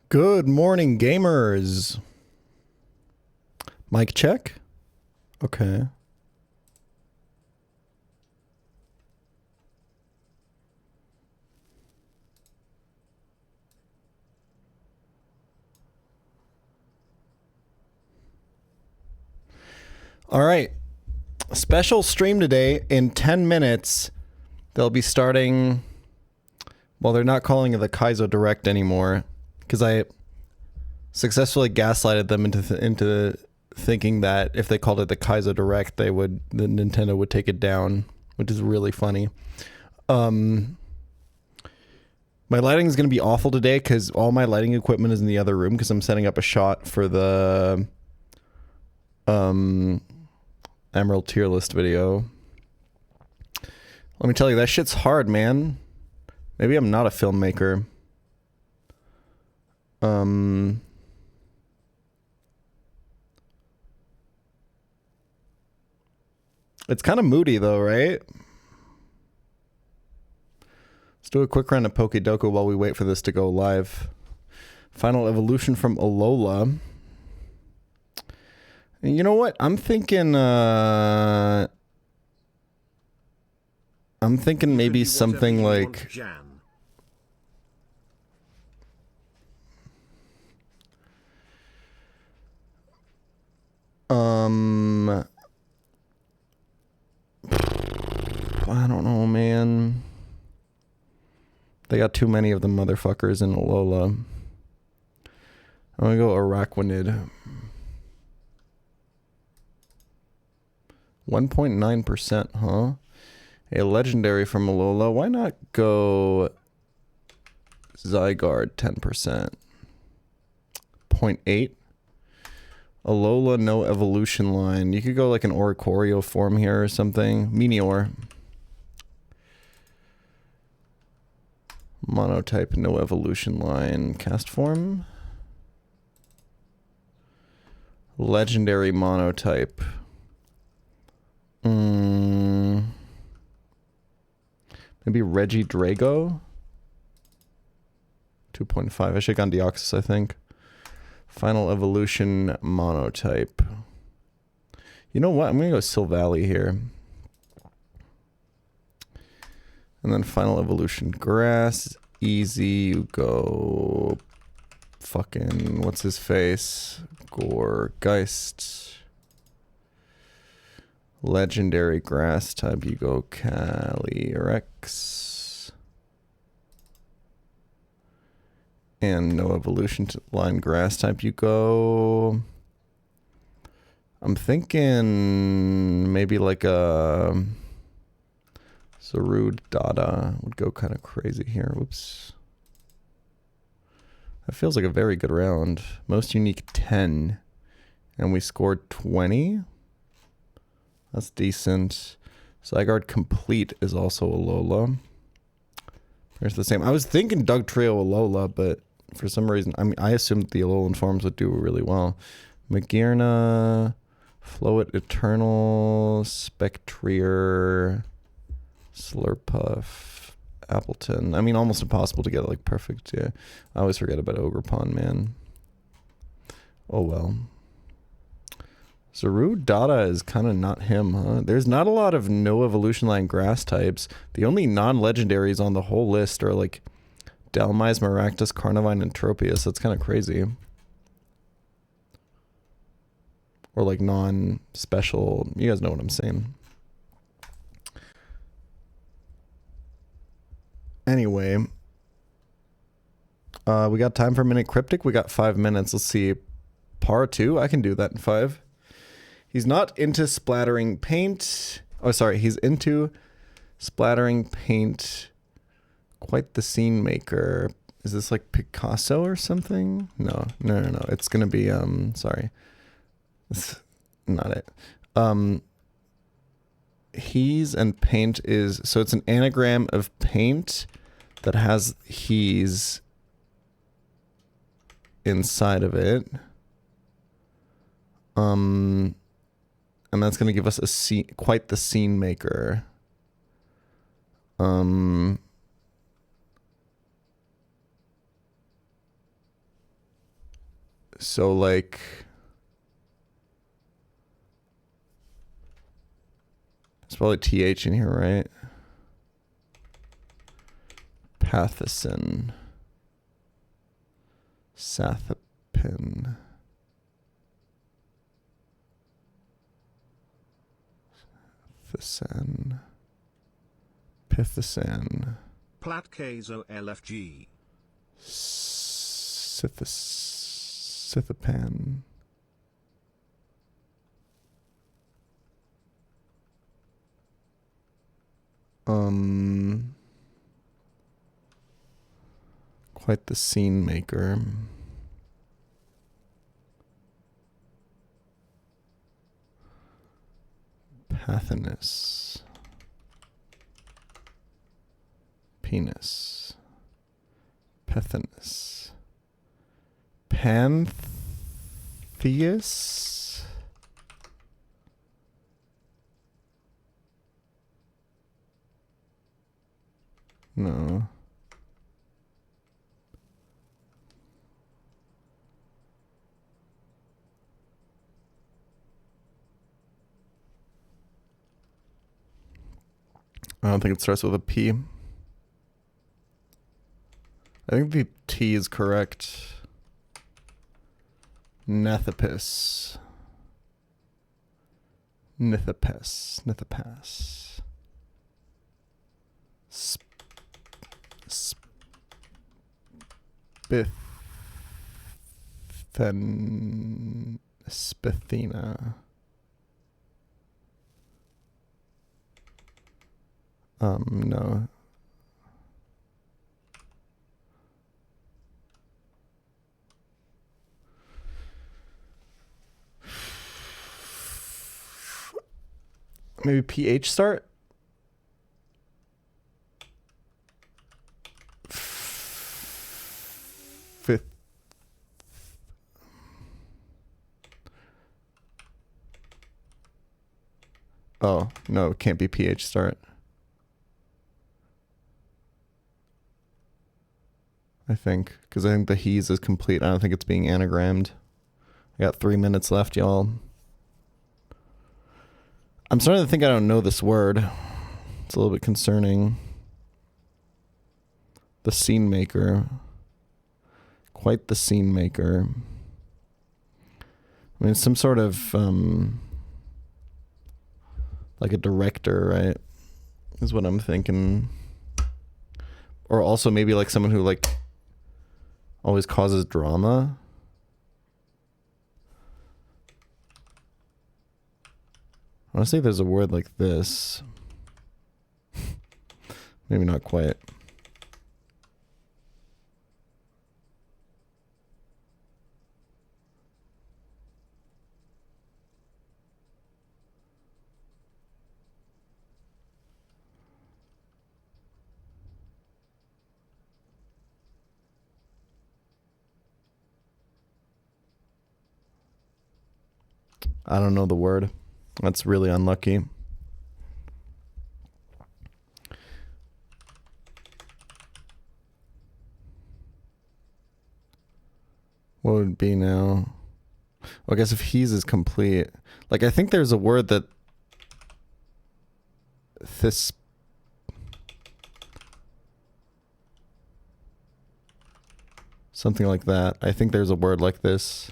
Good morning, gamers. Mic check. Okay. All right. Special stream today. In 10 minutes, they'll be starting. Well, they're not calling it the Kaizo Direct anymore because I successfully gaslighted them into thinking that if they called it the Kaizo Direct, the Nintendo would take it down, which is really funny. My lighting is going to be awful today because all my lighting equipment is in the other room because I'm setting up a shot for the Emerald tier list video. Let me tell you, that shit's hard, man. Maybe I'm not a filmmaker. It's kind of moody though, right? Let's do a quick round of Pokedoku while we wait for this to go live. Final evolution from Alola. And you know what? I'm thinking maybe something like I don't know, man. They got too many of the motherfuckers in Alola. I'm gonna go Araquanid. 1.9%, huh? A legendary from Alola. Why not go Zygarde 10%? 0.8. Alola, no evolution line. You could go like an Oricorio form here or something. Meteor. Monotype, no evolution line. Cast form. Legendary monotype. Maybe Regidrago? 2.5. I should have gone Deoxys, I think. Final evolution monotype. You know what? I'm going to go Silvally here. And then final evolution grass. Easy. You go fucking, what's his face? Gorgeist. Legendary grass type. You go Calyrex. And no evolution line grass type. You go. I'm thinking maybe like a Zarudada would go kind of crazy here. Whoops. That feels like a very good round. Most unique 10. And we scored 20. That's decent. Zygarde complete is also Alola. There's the same. I was thinking Dugtrio Alola, but for some reason, I assumed the Alolan forms would do really well. Magearna, Floet Eternal, Spectrier, Slurpuff, Appleton. I mean, almost impossible to get like perfect. Yeah, I always forget about Ogerpon, man. Oh well. Zarudada is kind of not him, huh? There's not a lot of no evolution line grass types. The only non-legendaries on the whole list are like Dhelmise, Maractus, Carnivine, and Tropius. That's kind of crazy. Or like non-special. You guys know what I'm saying. Anyway. We got time for a minute cryptic. We got 5 minutes. Let's see. Par 2? I can do that in 5. He's not into splattering paint. Oh, sorry. He's into splattering paint. Quite the scene maker. Is this like Picasso or something? No. It's going to be, sorry. That's not it. He's and paint is, so it's an anagram of paint that has he's inside of it. And that's going to give us a scene, quite the scene maker. So like, there's probably TH in here, right? Pathicin. Sathapin. Pithisan. Pithisan. Plat Kaizo LFG. Sithapan. Quite the scene maker. Pathinus. Penis. Pethinus. Pantheus? No. I don't think it starts with a P. I think the T is correct. Nethapus. Nithapus. Nithapas. Spithina. No. Maybe PH start? Fifth. Oh, no, it can't be PH start. I think, because I think the he's is complete. I don't think it's being anagrammed. I got 3 minutes left, y'all. I'm starting to think I don't know this word. It's a little bit concerning. The scene maker. Quite the scene maker. I mean, it's some sort of, like a director, right? Is what I'm thinking. Or also maybe like someone who like always causes drama. I want to say there's a word like this. Maybe not quite. I don't know the word. That's really unlucky. What would it be now? Well, I guess if he's is complete. Like, I think there's a word that this something like that. I think there's a word like this.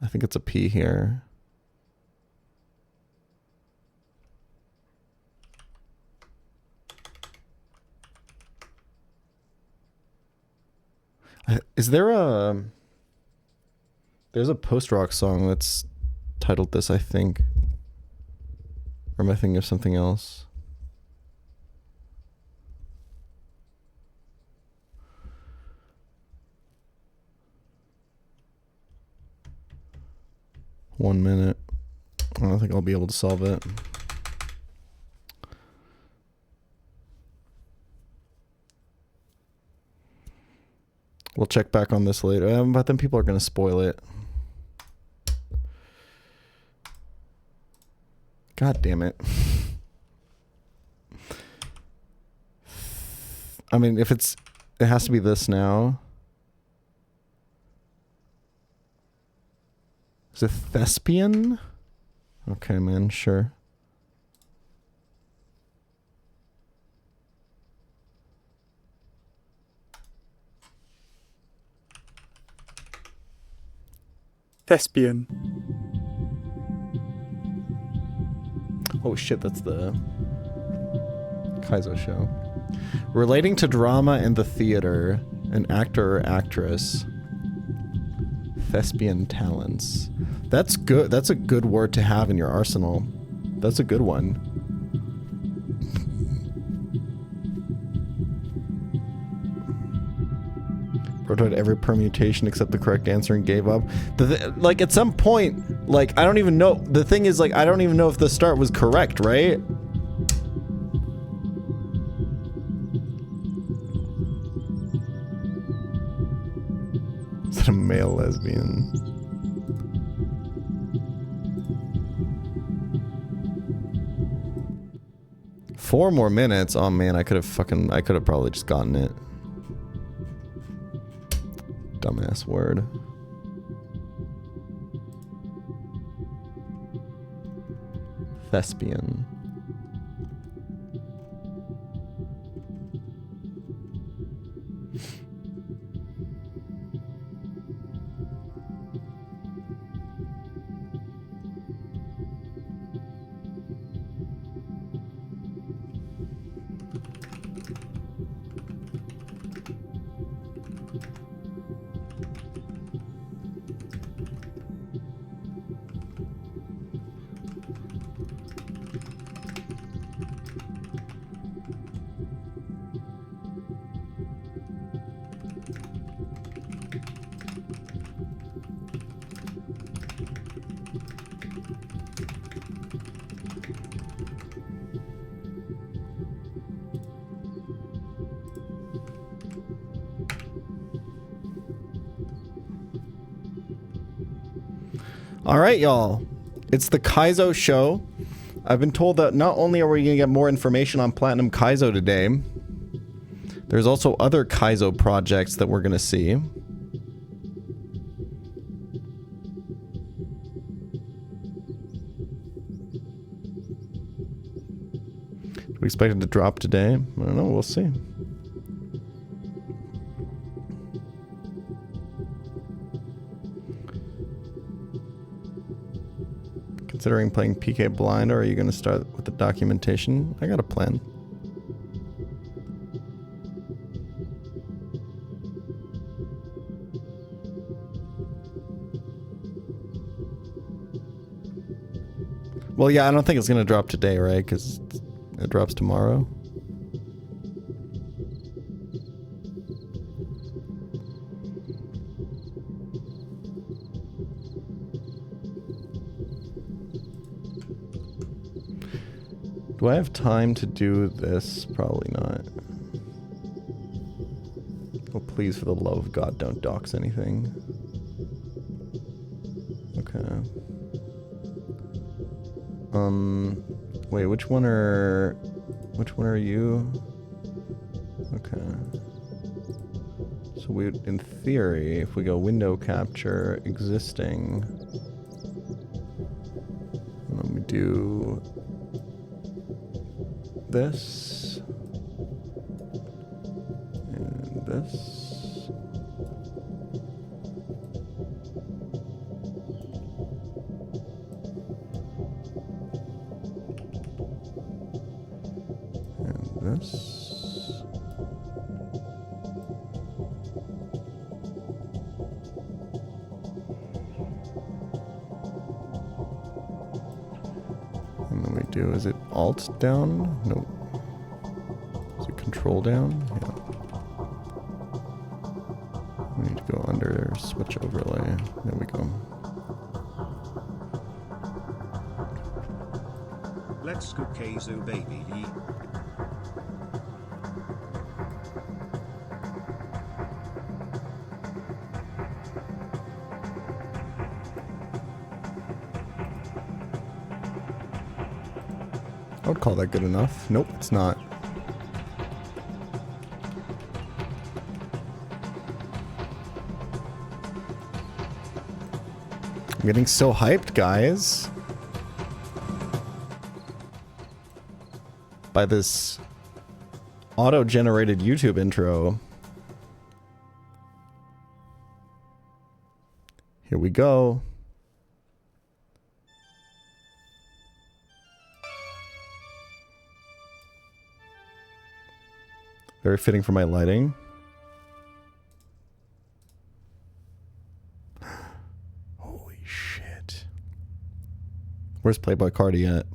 I think it's a P here. Is there a... There's a post-rock song that's titled this, I think. Or am I thinking of something else? One minute. I don't think I'll be able to solve it. We'll check back on this later. But then people are going to spoil it. God damn it. I mean, if it's... It has to be this now. Is it thespian? Okay, man, sure. Thespian. Oh shit, that's the Kaizo show. Relating to drama and the theater, an actor or actress. Thespian talents. That's good. That's a good word to have in your arsenal. That's a good one. Bro tried every permutation except the correct answer and gave up. Like, at some point, like, I don't even know. The thing is, like, I don't even know if the start was correct, right? Is that a male lesbian? Four more minutes? Oh man, I could have probably just gotten it. Dumbass word. Thespian. All right, y'all. It's the Kaizo show. I've been told that not only are we going to get more information on Platinum Kaizo today, there's also other Kaizo projects that we're going to see. Do we expect it to drop today? I don't know. We'll see. Considering playing PK blind, or are you going to start with the documentation? I got a plan. Well, yeah, I don't think it's going to drop today, right? Because it drops tomorrow. Do I have time to do this? Probably not. Oh, please, for the love of God, don't dox anything. Okay. Wait, which one are you? Okay. So we, in theory, if we go window capture, existing, and then we do this and this. And this. And then we do, is it Alt down? Nope. Is it Control down? Yeah. We need to go under switch overlay. There we go. Let's go Kaizo baby. I would call that good enough. Nope, it's not. I'm getting so hyped, guys. By this auto-generated YouTube intro. Here we go. Very fitting for my lighting. Holy shit. Where's Playboy Cardi at?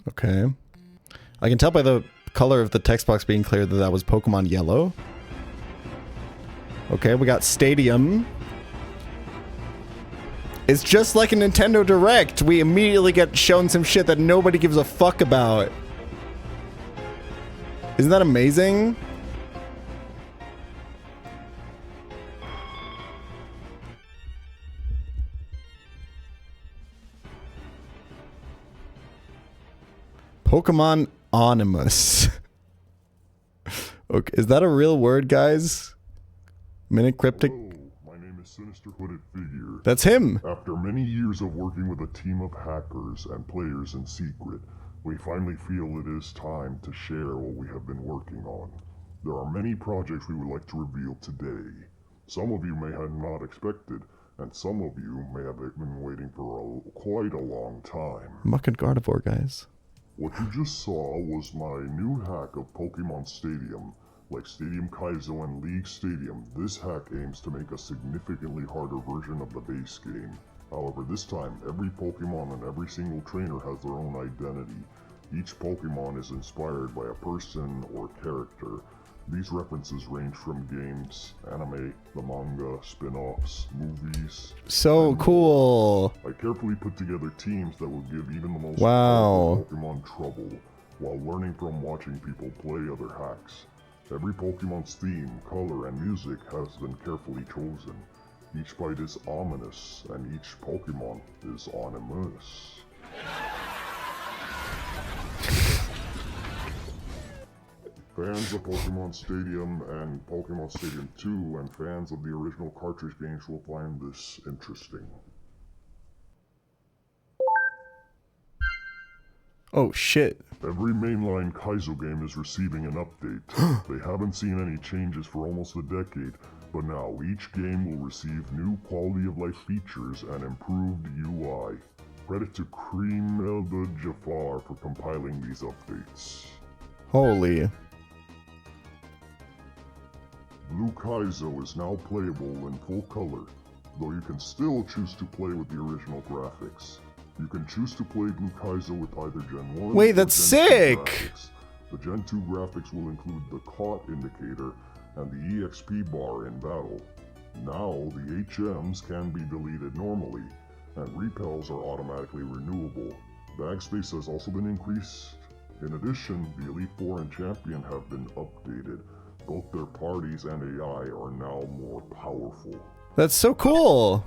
Okay. I can tell by the color of the text box being clear that that was Pokemon Yellow. Okay, we got Stadium. It's just like a Nintendo Direct. We immediately get shown some shit that nobody gives a fuck about. Isn't that amazing? Pokemon Onimus. Okay, is that a real word, guys? Minute Cryptic? Hello, my name is Sinister Hooded Figure. That's him. After many years of working with a team of hackers and players in secret, we finally feel it is time to share what we have been working on. There are many projects we would like to reveal today. Some of you may have not expected, and some of you may have been waiting for quite a long time. Muck and Gardevoir, guys. What you just saw was my new hack of Pokemon Stadium. Like Stadium Kaizo and League Stadium, this hack aims to make a significantly harder version of the base game. However, this time, every Pokemon and every single trainer has their own identity. Each Pokemon is inspired by a person or character. These references range from games, anime, the manga, spin-offs, movies. So cool. I carefully put together teams that will give even the most Wow. powerful Pokemon trouble, while learning from watching people play other hacks. Every Pokemon's theme, color, and music has been carefully chosen. Each fight is ominous, and each Pokemon is onimus. Fans of Pokemon Stadium and Pokemon Stadium 2 and fans of the original cartridge games will find this interesting. Oh shit. Every mainline Kaizo game is receiving an update. They haven't seen any changes for almost a decade, but now each game will receive new quality of life features and improved UI. Credit to Cream Elda Jafar for compiling these updates. Holy. Blue Kaizo is now playable in full color, though you can still choose to play with the original graphics. You can choose to play Blue Kaizo with either Gen 1 Wait, or that's Gen 2 sick! graphics. The Gen 2 graphics will include the caught indicator and the EXP bar in battle. Now, the HMs can be deleted normally, and repels are automatically renewable. Bag space has also been increased. In addition, the Elite Four and Champion have been updated. Both their parties and AI are now more powerful. That's so cool.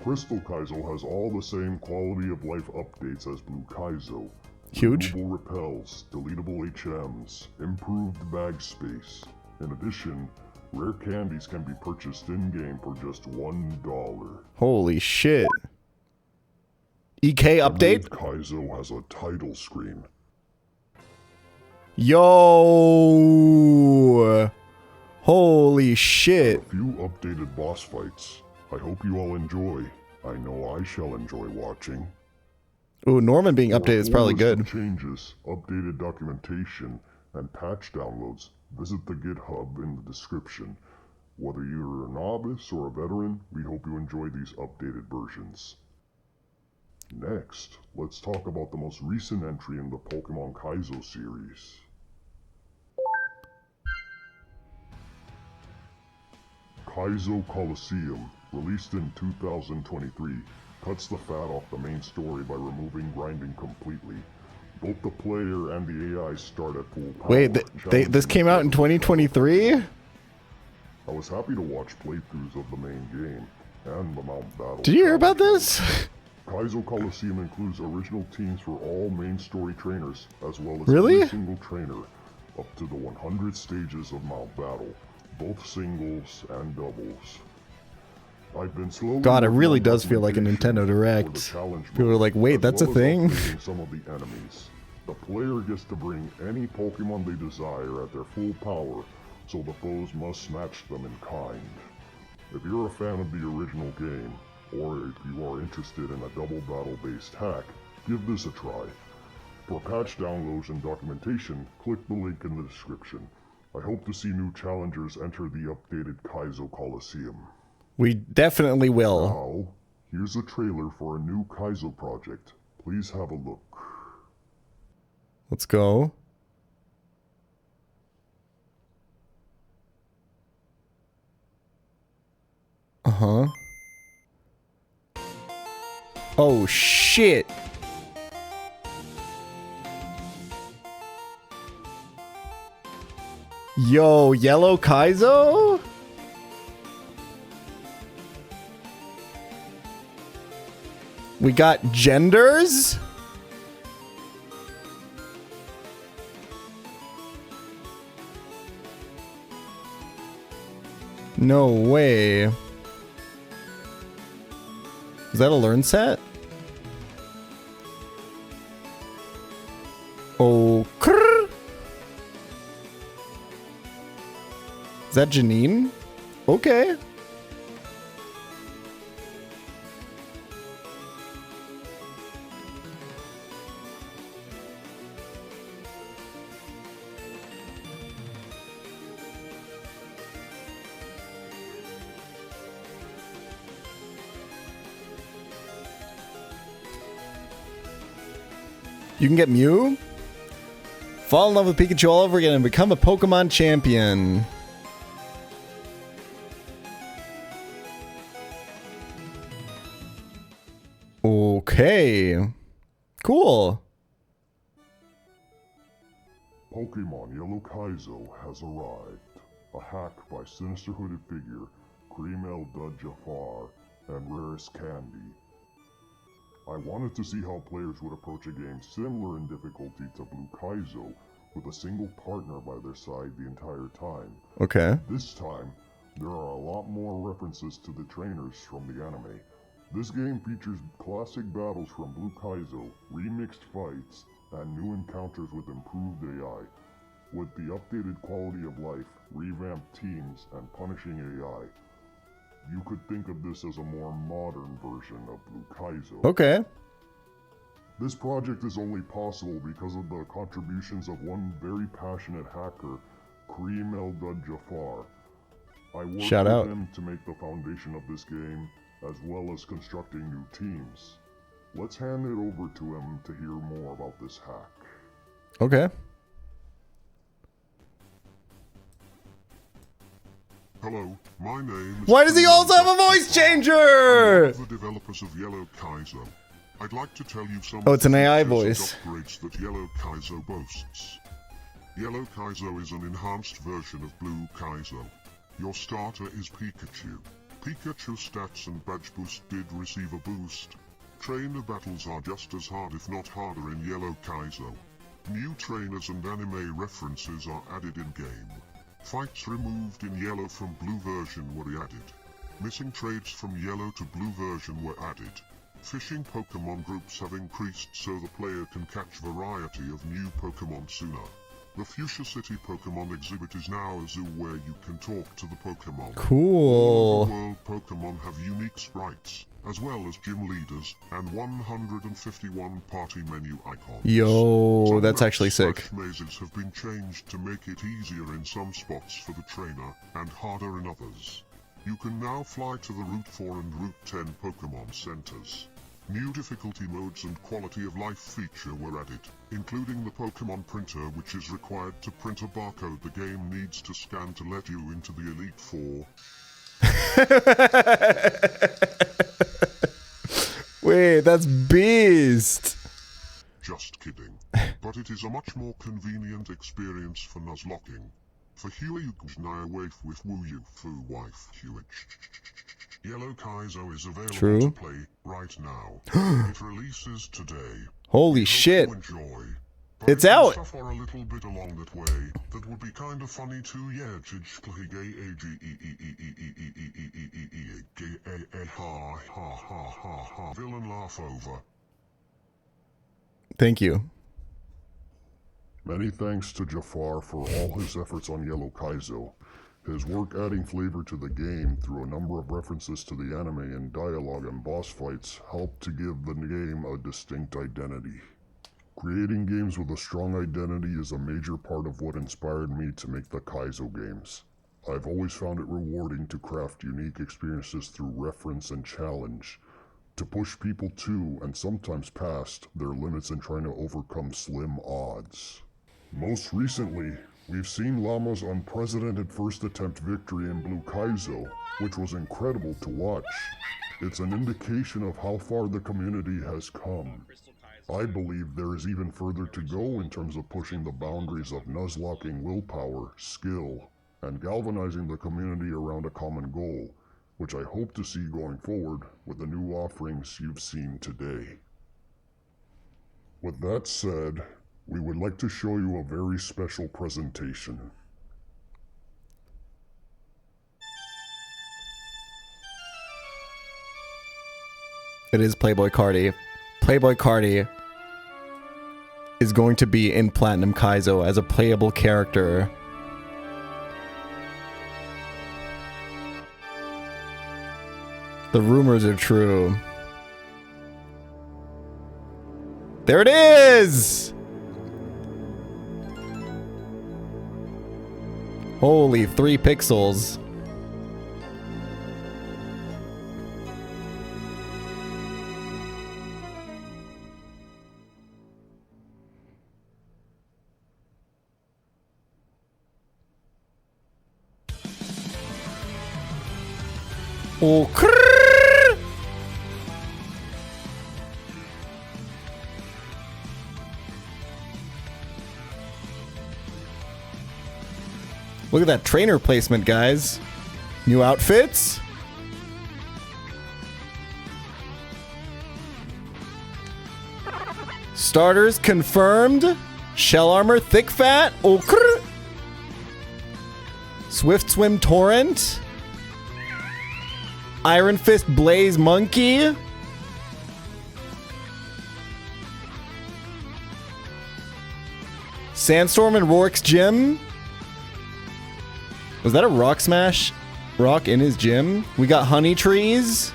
Crystal Kaizo has all the same quality of life updates as Blue Kaizo. Huge. Removable repels, deletable HMs, improved bag space. In addition, rare candies can be purchased in-game for just $1. Holy shit. EK update? Kaizo has a title screen. Yo! Holy shit. A few updated boss fights. I hope you all enjoy. I know I shall enjoy watching. Ooh, Norman being For updated is a probably full list good. of changes, updated documentation, and patch downloads, visit the GitHub in the description. Whether you're a novice or a veteran, we hope you enjoy these updated versions. Next, let's talk about the most recent entry in the Pokemon Kaizo series. Kaizo Coliseum, released in 2023, cuts the fat off the main story by removing grinding completely. Both the player and the AI start at full power. Wait, this came out in 2023? I was happy to watch playthroughs of the main game. and the Mount Battle. Did you hear about Challenge this? Mode. Kaizo Coliseum includes original teams for all main story trainers, as well as Really? every single trainer, up to the 100 stages of Mount Battle, both singles and doubles. I've been slowly God, it working really on does feel like a documentation Nintendo for the Direct. challenge People are mode, like, wait, as that's a well as thing? upgrading some of the enemies. The player gets to bring any Pokemon they desire at their full power, so the foes must match them in kind. If you're a fan of the original game, or if you are interested in a double battle based hack, give this a try. For patch downloads and documentation, click the link in the description. I hope to see new challengers enter the updated Kaizo Coliseum. We definitely will. Now, here's a trailer for a new Kaizo project. Please have a look. Let's go. Uh-huh. Oh, shit. Yo, Yellow Kaizo? We got genders? No way. Is that a learn set? Oh, krrr. Is that Janine? Okay. You can get Mew, fall in love with Pikachu all over again, and become a Pokemon champion. Okay. Cool. Pokemon Yellow Kaizo has arrived. A hack by Sinister Hooded Figure, Cream El Dud Jafar, and Rarest Candy. I wanted to see how players would approach a game similar in difficulty to Blue Kaizo, with a single partner by their side the entire time. Okay. This time, there are a lot more references to the trainers from the anime. This game features classic battles from Blue Kaizo, remixed fights, and new encounters with improved AI. With the updated quality of life, revamped teams, and punishing AI, you could think of this as a more modern version of Blue Kaizo. Okay. This project is only possible because of the contributions of one very passionate hacker, Cream El Dud Jafar. I worked Shout with out. him to make the foundation of this game, as well as constructing new teams. Let's hand it over to him to hear more about this hack. Okay. Hello, my name is... Why does he also have a voice changer? I'm one of the developers of Yellow Kaizo. I'd like to tell you some Oh, of it's the an AI features voice. and upgrades that Yellow Kaizo boasts. Yellow Kaizo is an enhanced version of Blue Kaizo. Your starter is Pikachu. Pikachu's stats and badge boost did receive a boost. Trainer battles are just as hard if not harder in Yellow Kaizo. New trainers and anime references are added in-game. Fights removed in Yellow from Blue version were added. Missing trades from Yellow to Blue version were added. Fishing Pokemon groups have increased so the player can catch variety of new Pokemon sooner. The Fuchsia City Pokemon exhibit is now a zoo where you can talk to the Pokemon. Cool. All over the world Pokemon have unique sprites, as well as gym leaders, and 151 party menu icons. Yo, Some that's maps actually sick. / mazes have been changed to make it easier in some spots for the trainer, and harder in others. You can now fly to the Route 4 and Route 10 Pokemon centers. New difficulty modes and quality of life feature were added, including the Pokemon printer, which is required to print a barcode the game needs to scan to let you into the Elite Four. Wait, that's beast. Just kidding. But it is a much more convenient experience for Nuzlocking. For Huey Naya wife with Woo You Fu wife Huey. Yellow Kaizo is available True. to play right now. It releases today. Holy We hope shit. you enjoy. But It's if you out. suffer a little bit along that way, that would be kind of funny too, yeah. Villain laugh over. Thank you. Many thanks to Jafar for all his efforts on Yellow Kaizo. His work adding flavor to the game through a number of references to the anime and dialogue and boss fights helped to give the game a distinct identity. Creating games with a strong identity is a major part of what inspired me to make the Kaizo games. I've always found it rewarding to craft unique experiences through reference and challenge, to push people to, and sometimes past, their limits in trying to overcome slim odds. Most recently, we've seen Llama's unprecedented first attempt victory in Blue Kaizo, which was incredible to watch. It's an indication of how far the community has come. I believe there is even further to go in terms of pushing the boundaries of nuzlocking willpower, skill, and galvanizing the community around a common goal, which I hope to see going forward with the new offerings you've seen today. With that said, we would like to show you a very special presentation. It is Playboy Cardi. Playboy Cardi is going to be in Platinum Kaizo as a playable character. The rumors are true. There it is! Holy 3 pixels. Oh, crrrr. Look at that trainer placement, guys. New outfits. Starters confirmed. Shell armor, thick fat. Oh, crrrr. Swift swim torrent. Iron Fist Blaze Monkey. Sandstorm and Rourke's gym. Was that a rock smash? Rock in his gym? We got honey trees.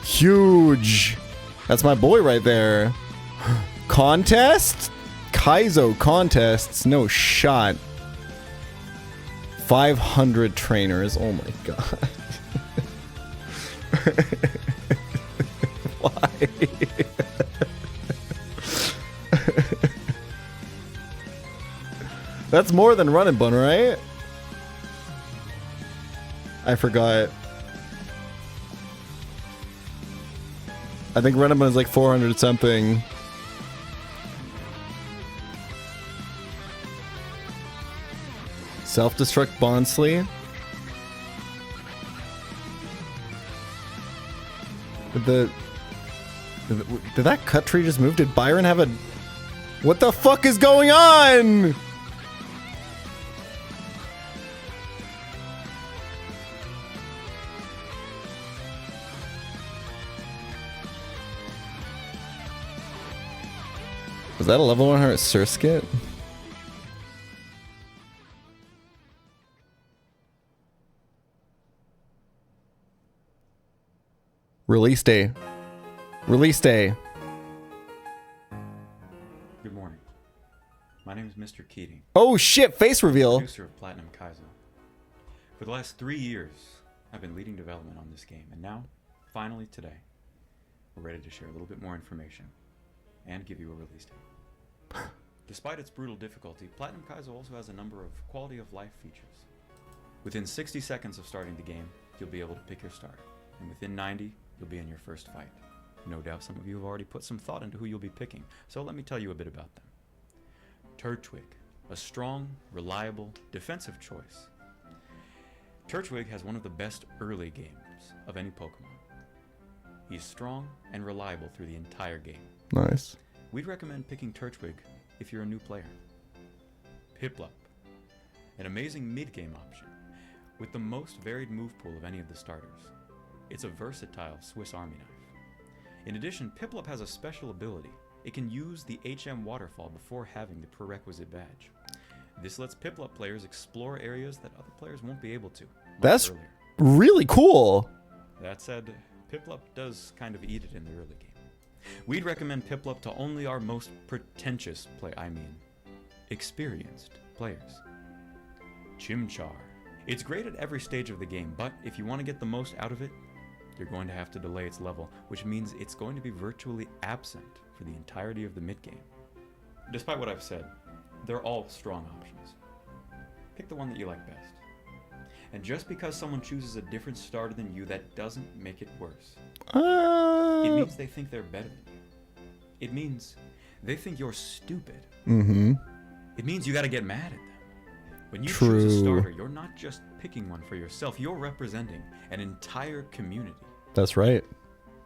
Huge. That's my boy right there. Contest? Kaizo contests? No shot. 500 trainers. Oh my god. Why? That's more than Run and Bun, right? I forgot. I think Run and Bun is like 400 something. Self-destruct Bonsly. Did that cut tree just move? Did Byron have a... What the fuck is going on? Was that a level 100 Surskit? Release day. Release day. Good morning. My name is Mr. Keating, Oh shit, face reveal. producer of Platinum Kaizo. For the last 3 years, I've been leading development on this game, and now, finally today, we're ready to share a little bit more information and give you a release date. Despite its brutal difficulty, Platinum Kaizo also has a number of quality of life features. Within 60 seconds of starting the game, you'll be able to pick your starter, and within 90, you'll be in your first fight. No doubt some of you have already put some thought into who you'll be picking, so let me tell you a bit about them. Turtwig, a strong, reliable, defensive choice. Turtwig has one of the best early games of any Pokemon. He's strong and reliable through the entire game. Nice. We'd recommend picking Turtwig if you're a new player. Piplup, an amazing mid-game option with the most varied move pool of any of the starters. It's a versatile Swiss Army knife. In addition, Piplup has a special ability. It can use the HM waterfall before having the prerequisite badge. This lets Piplup players explore areas that other players won't be able to. That's earlier. really cool. That said, Piplup does kind of eat it in the early game. We'd recommend Piplup to only our most pretentious experienced players. Chimchar. It's great at every stage of the game, but if you want to get the most out of it, you're going to have to delay its level, which means it's going to be virtually absent for the entirety of the mid-game. Despite what I've said, they're all strong options. Pick the one that you like best. And just because someone chooses a different starter than you, that doesn't make it worse. It means they think they're better than you. It means they think you're stupid. Mm-hmm. It means you gotta get mad at them. When you True. choose a starter, you're not just picking one for yourself, you're representing an entire community. That's right.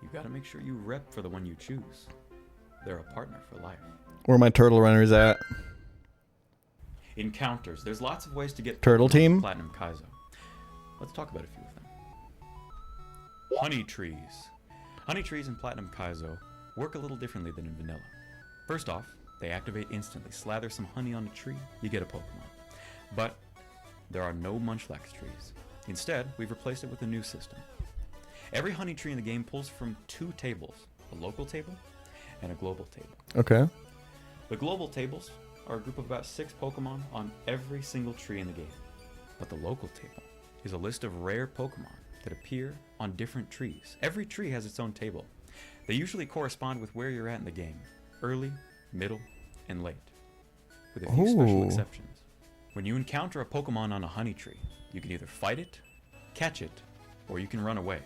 You gotta make sure you rep for the one you choose. They're a partner for life. Where my turtle runners at? Encounters. There's lots of ways to get Turtle Pokemon team? Platinum Kaizo. Let's talk about a few of them. Honey trees. Honey trees in Platinum Kaizo work a little differently than in vanilla. First off, they activate instantly. Slather some honey on a tree, you get a Pokemon. But there are no Munchlax trees. Instead, we've replaced it with a new system. Every honey tree in the game pulls from two tables, a local table and a global table. Okay. The global tables are a group of about 6 Pokemon on every single tree in the game. But the local table is a list of rare Pokemon that appear on different trees. Every tree has its own table. They usually correspond with where you're at in the game, early, middle, and late, with a few special Ooh. exceptions. When you encounter a Pokemon on a honey tree, you can either fight it, catch it, or you can run away.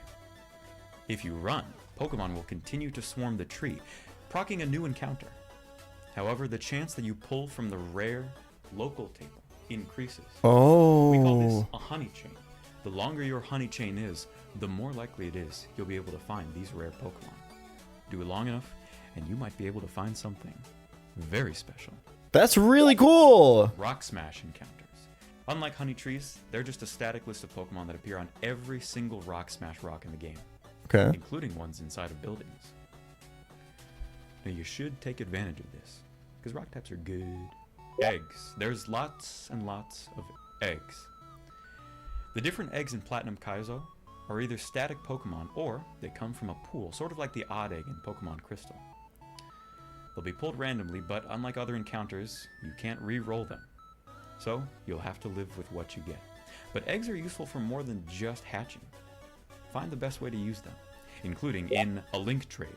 If you run, Pokemon will continue to swarm the tree, proccing a new encounter. However, the chance that you pull from the rare local table increases. We call this Oh. a honey chain. The longer your honey chain is, the more likely it is you'll be able to find these rare Pokemon. Do it long enough, and you might be able to find something very special. That's really cool. Rock Smash encounters. Unlike honey trees, they're just a static list of Pokemon that appear on every single Rock Smash rock in the game, Okay. including ones inside of buildings. Now you should take advantage of this, because rock types are good. Eggs. There's lots and lots of eggs. The different eggs in Platinum Kaizo are either static Pokemon or they come from a pool, sort of like the odd egg in Pokemon Crystal. They'll be pulled randomly, but unlike other encounters, you can't re-roll them. So you'll have to live with what you get. But eggs are useful for more than just hatching. Find the best way to use them, including in a link trade.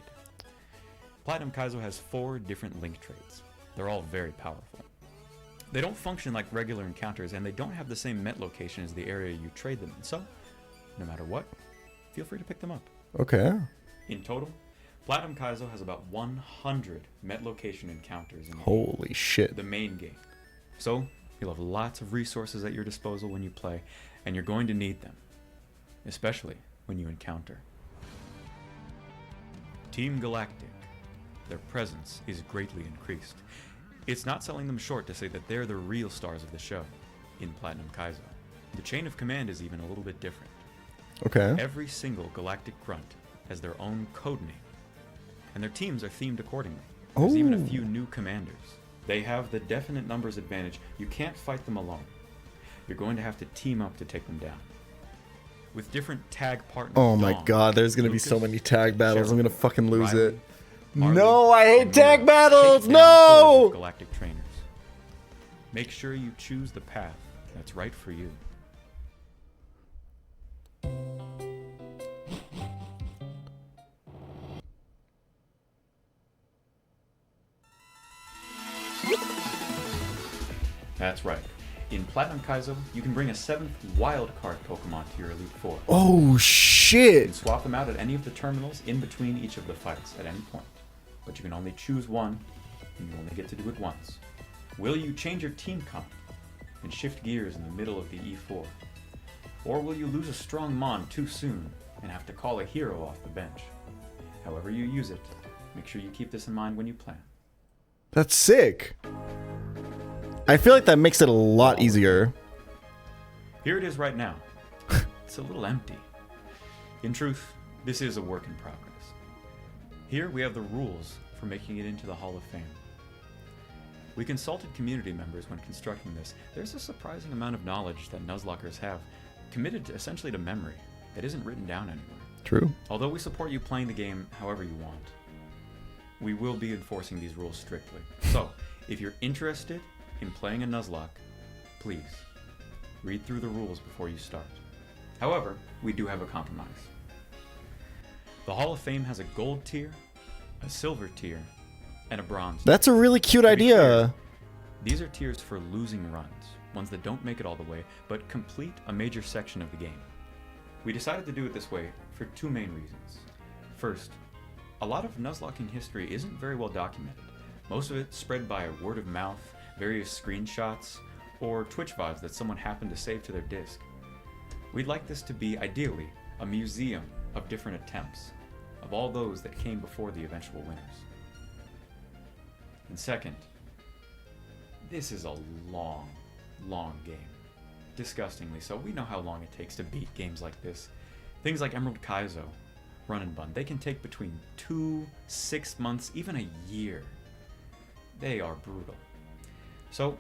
Platinum Kaizo has 4 different link trades. They're all very powerful. They don't function like regular encounters, and they don't have the same Met location as the area you trade them in, so no matter what, feel free to pick them up. Okay. In total, Platinum Kaizo has about 100 Met location encounters in the game, Holy shit. the main game. So you'll have lots of resources at your disposal when you play, and you're going to need them, especially when you encounter Team Galactic. Their presence is greatly increased. It's not selling them short to say that they're the real stars of the show in Platinum Kaizo. The chain of command is even a little bit different. Okay. Every single galactic grunt has their own code name, and their teams are themed accordingly. There's even a few new commanders. They have the definite numbers advantage. You can't fight them alone. You're going to have to team up to take them down. With different tag partners. Oh my Dawn, god, there's gonna be so Lucas, many tag battles. I'm gonna fucking lose Riley, it. Marley, No, I hate and tag Mira battles! shake down hordes No! of galactic trainers. Make sure you choose the path that's right for you. That's right. In Platinum Kaizo, you can bring a 7th wild card Pokemon to your Elite Four. Oh You shit. can swap them out at any of the terminals in between each of the fights at any point, but you can only choose one, and you only get to do it once. Will you change your team comp and shift gears in the middle of the E4? Or will you lose a strong Mon too soon and have to call a hero off the bench? However you use it, make sure you keep this in mind when you plan. That's sick. I feel like that makes it a lot easier. Here it is right now. It's a little empty. In truth, this is a work in progress. Here we have the rules for making it into the Hall of Fame. We consulted community members when constructing this. There's a surprising amount of knowledge that Nuzlockers have, committed essentially to memory, that isn't written down anywhere. True. Although we support you playing the game however you want, we will be enforcing these rules strictly. So, if you're interested in playing a Nuzlocke, please read through the rules before you start. However, we do have a compromise. The Hall of Fame has a gold tier, a silver tier, and a bronze tier. That's a really cute To be idea. clear, these are tiers for losing runs, ones that don't make it all the way, but complete a major section of the game. We decided to do it this way for two main reasons. First, a lot of Nuzlocking history isn't very well documented. Most of it spread by word of mouth, various screenshots, or Twitch VODs that someone happened to save to their disk. We'd like this to be, ideally, a museum of different attempts, of all those that came before the eventual winners. And second, this is a long, long game. Disgustingly so. We know how long it takes to beat games like this. Things like Emerald Kaizo, Run and Bun, they can take between 2, 6 months, even a year. They are brutal. So,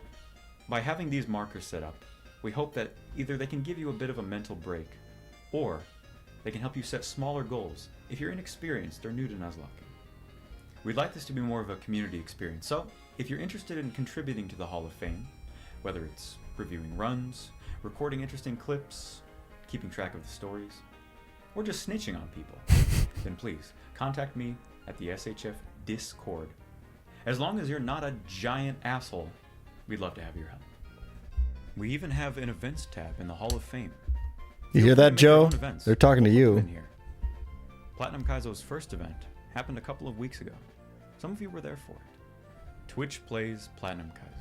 by having these markers set up, we hope that either they can give you a bit of a mental break, or they can help you set smaller goals if you're inexperienced or new to Nuzlocking. We'd like this to be more of a community experience, so if you're interested in contributing to the Hall of Fame, whether it's reviewing runs, recording interesting clips, keeping track of the stories, or just snitching on people, then please contact me at the SHF Discord. As long as you're not a giant asshole, we'd love to have your help. We even have an events tab in the Hall of Fame. You hear that, Joe? They're talking to you. In here. Platinum Kaizo's first event happened a couple of weeks ago. Some of you were there for it. Twitch plays Platinum Kaizo.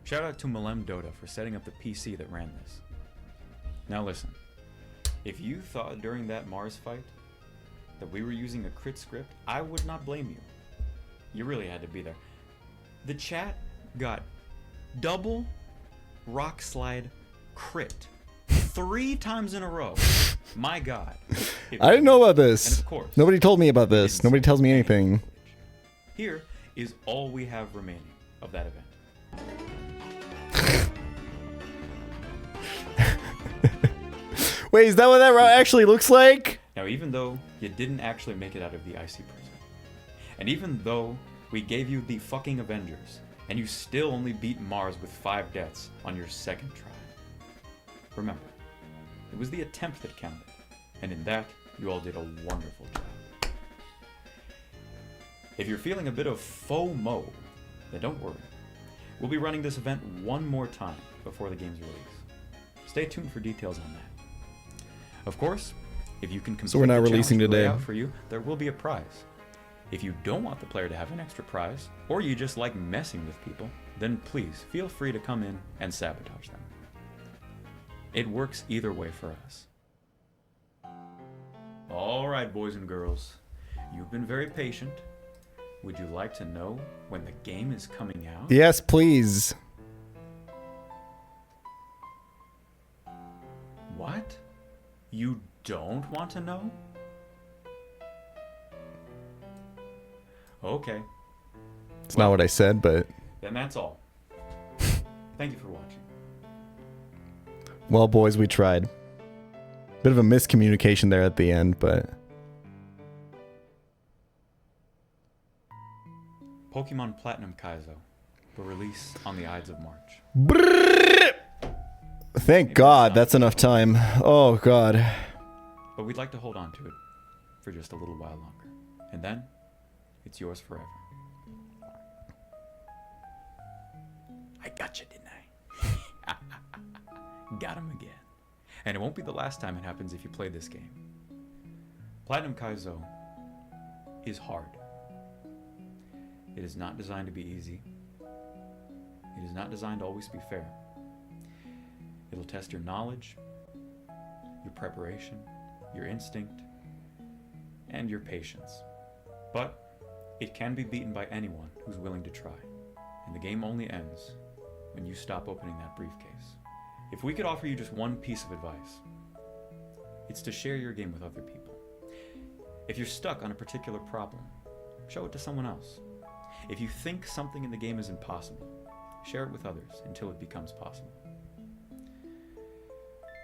Shout out to Malem Dota for setting up the PC that ran this. Now listen, if you thought during that Mars fight that we were using a crit script, I would not blame you. You really had to be there. The chat got double rock slide crit 3 times in a row. My God. I didn't know about And this. of course, Nobody told me about this. didn't Nobody tells me see any anything. footage. Here is all we have remaining of that event. Wait, is that what that route actually looks like? Now, even though you didn't actually make it out of the icy prison, and even though we gave you the fucking Avengers, and you still only beat Mars with 5 deaths on your second try, remember, it was the attempt that counted, and in that, you all did a wonderful job. If you're feeling a bit of FOMO, then don't worry. We'll be running this event one more time before the game's release. Stay tuned for details on that. Of course, if you can complete So we're not the releasing challenge we lay today. out for you, there will be a prize. If you don't want the player to have an extra prize, or you just like messing with people, then please feel free to come in and sabotage them. It works either way for us. Alright, boys and girls, you've been very patient. Would you like to know when the game is coming out? Yes, please. What? You don't want to know? Okay, It's not what I said, but then that's all. Thank you for watching. well, boys, we tried. Bit of a miscommunication there at the end, but Pokemon Platinum Kaizo will release on the Ides of March. thank God that's enough time. Oh God. But we'd like to hold on to it for just a little while longer. And then, it's yours forever. I got you, didn't I? Got him again. And it won't be the last time it happens if you play this game. Platinum Kaizo is hard. It is not designed to be easy. It is not designed to always be fair. It'll test your knowledge, your preparation, your instinct, and your patience. But it can be beaten by anyone who's willing to try. And the game only ends when you stop opening that briefcase. If we could offer you just one piece of advice, it's to share your game with other people. If you're stuck on a particular problem, show it to someone else. If you think something in the game is impossible, share it with others until it becomes possible.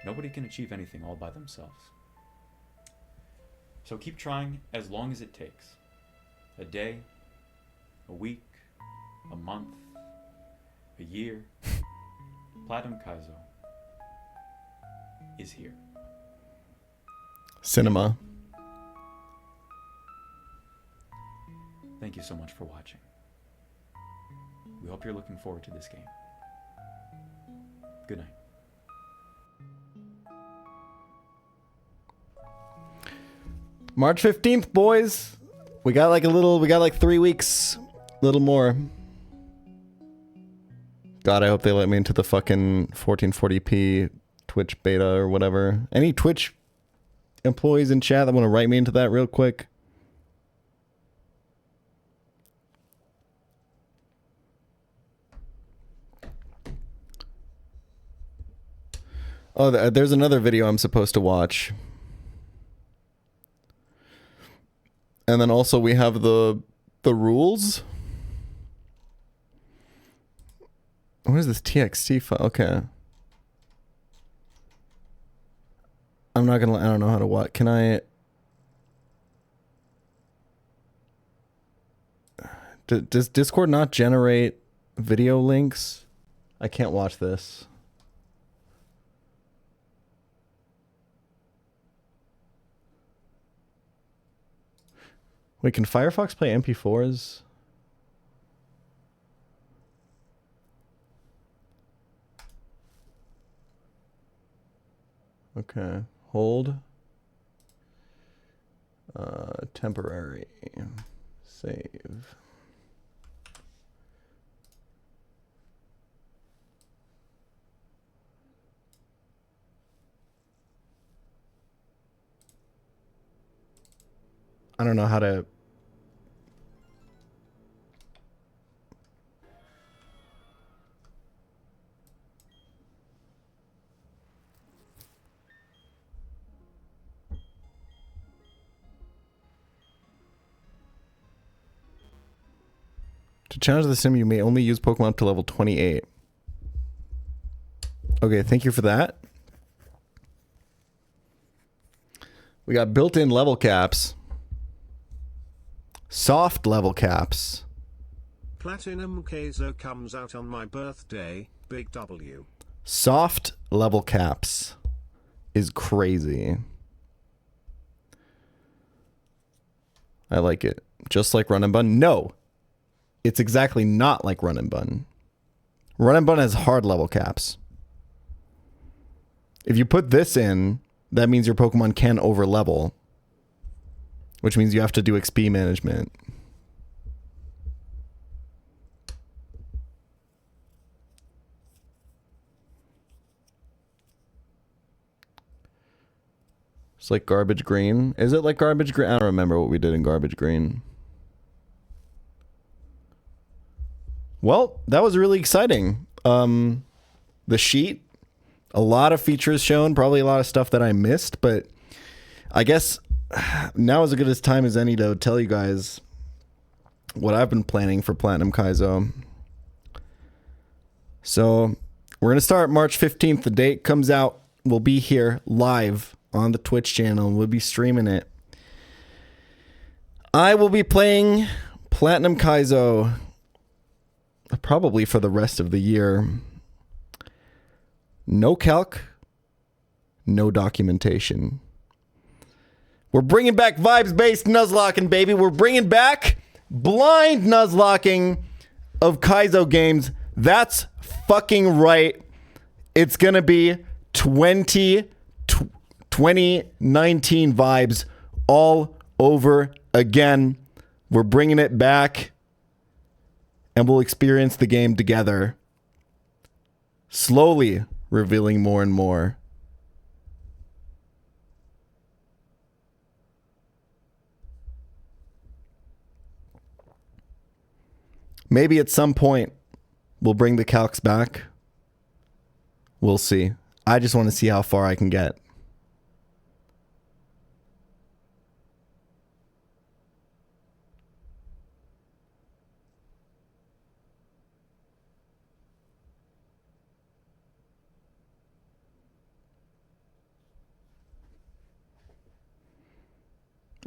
Nobody can achieve anything all by themselves. So keep trying as long as it takes. A day, a week, a month, a year. Platinum Kaizo is here. Cinema. Thank you so much for watching. We hope you're looking forward to this game. Good night. March 15th, boys. We got like 3 weeks. A little more. God, I hope they let me into the fucking 1440p Twitch beta or whatever. Any Twitch employees in chat that want to write me into that real quick? Oh, there's another video I'm supposed to watch. And then also we have the rules. What is this TXT file? Okay. I don't know how to watch. Can I? Does Discord not generate video links? I can't watch this. Wait, can Firefox play MP4s? Okay, hold. Temporary. Save. I don't know how to... To challenge the sim, you may only use Pokemon up to level 28. Okay, thank you for that. We got built-in level caps. Soft level caps. Platinum Kaizo comes out on my birthday, big W. Soft level caps is crazy. I like it. Just like Run and Bun? No. It's exactly not like Run and Bun. Run and Bun has hard level caps. If you put this in, that means your Pokemon can overlevel. Which means you have to do XP management. It's like Garbage Green. Is it like Garbage Green? I don't remember what we did in Garbage Green. Well, that was really exciting. The sheet, a lot of features shown, probably a lot of stuff that I missed, but I guess now is as good a time as any to tell you guys what I've been planning for Platinum Kaizo. So we're going to start March 15th. The date comes out. We'll be here live on the Twitch channel. We'll be streaming it. I will be playing Platinum Kaizo probably for the rest of the year. No calc, no documentation. We're bringing back vibes-based Nuzlocking, baby. We're bringing back blind Nuzlocking of Kaizo games. That's fucking right. It's going to be 2019 vibes all over again. We're bringing it back, and we'll experience the game together slowly revealing more and more. Maybe at some point we'll bring the calcs back. We'll see. I just want to see how far I can get.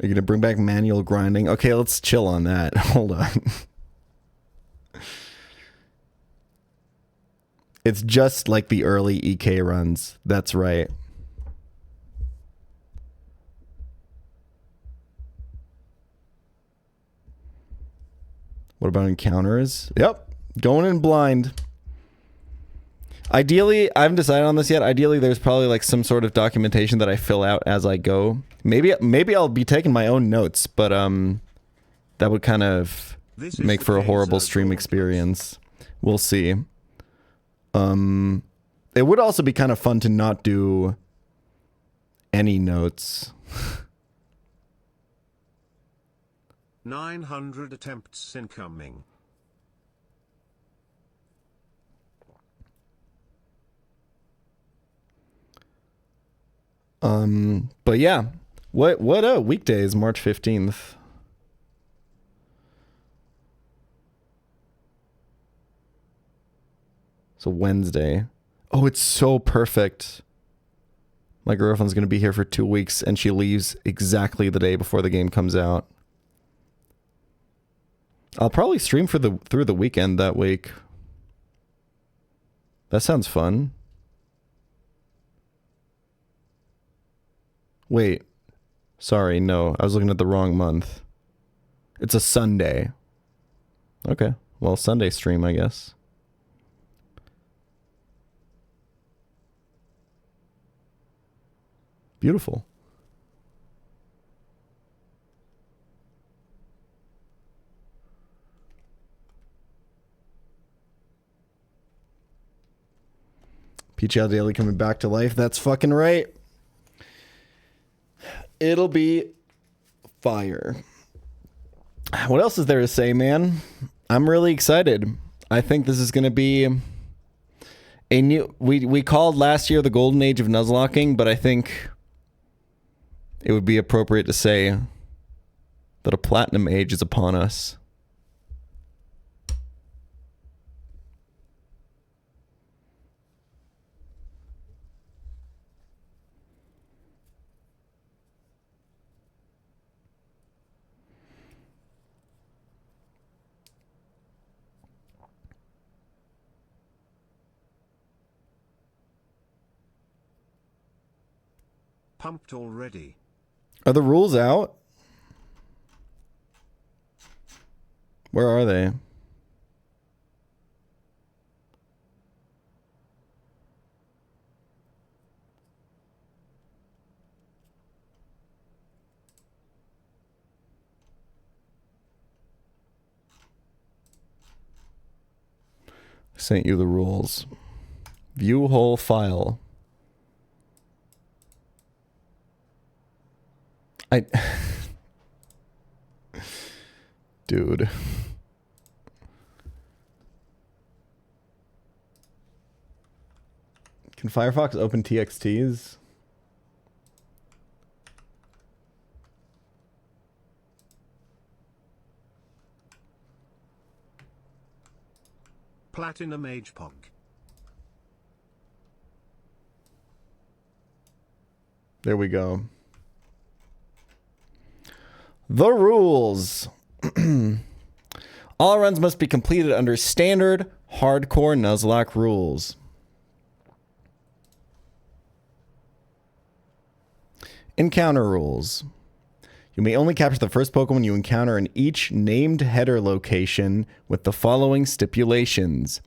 Are you going to bring back manual grinding? Okay, let's chill on that. Hold on. It's just like the early EK runs. That's right. What about encounters? Yep. Going in blind. Ideally, I haven't decided on this yet. Ideally, there's probably like some sort of documentation that I fill out as I go. Maybe I'll be taking my own notes, but that would kind of make for a horrible stream experience. We'll see. It would also be kind of fun to not do any notes. 900 attempts incoming. But yeah, what weekday is March 15th? So Wednesday. Oh, it's so perfect. My girlfriend's going to be here for 2 weeks and she leaves exactly the day before the game comes out. I'll probably stream through the weekend that week. That sounds fun. Wait. Sorry, no. I was looking at the wrong month. It's a Sunday. Okay. Well, Sunday stream, I guess. Beautiful. pChal Daily coming back to life. That's fucking right. It'll be fire. What else is there to say, man? I'm really excited. I think this is going to be a new... We called last year the golden age of Nuzlocking, but I think it would be appropriate to say that a platinum age is upon us. Pumped already. Are the rules out? Where are they? I sent you the rules. View whole file. Dude. Can Firefox open TXTs? Platinum Age Pog. There we go. The rules. All runs must be completed under standard hardcore Nuzlocke rules. Encounter rules. You may only capture the first Pokemon you encounter in each named header location with the following stipulations.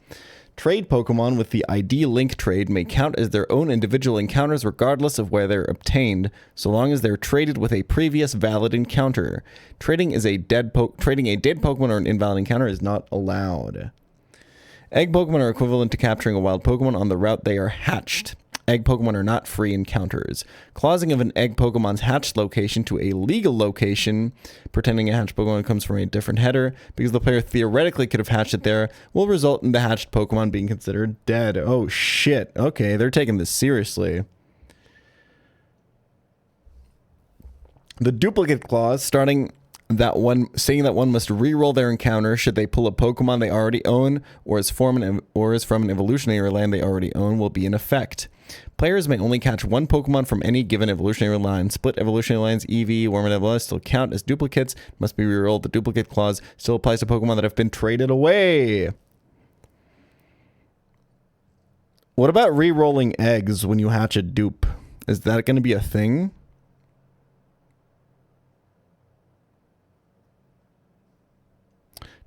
Trade Pokemon with the ID link trade may count as their own individual encounters regardless of where they're obtained, so long as they're traded with a previous valid encounter. Trading a dead Pokemon or an invalid encounter is not allowed. Egg Pokemon are equivalent to capturing a wild Pokemon on the route they are hatched. Egg Pokemon are not free encounters. Causing of an egg Pokemon's hatched location to a legal location, pretending a hatched Pokemon comes from a different header, because the player theoretically could have hatched it there, will result in the hatched Pokemon being considered dead. Oh shit. Okay, they're taking this seriously. The duplicate clause, saying that one must re-roll their encounter should they pull a Pokemon they already own, or is from an evolutionary line they already own, will be in effect. Players may only catch one Pokemon from any given evolutionary line. Split evolutionary lines, EV, Worm, and Evolus still count as duplicates, must be re-rolled. The duplicate clause still applies to Pokemon that have been traded away. What about re-rolling eggs when you hatch a dupe? Is that going to be a thing?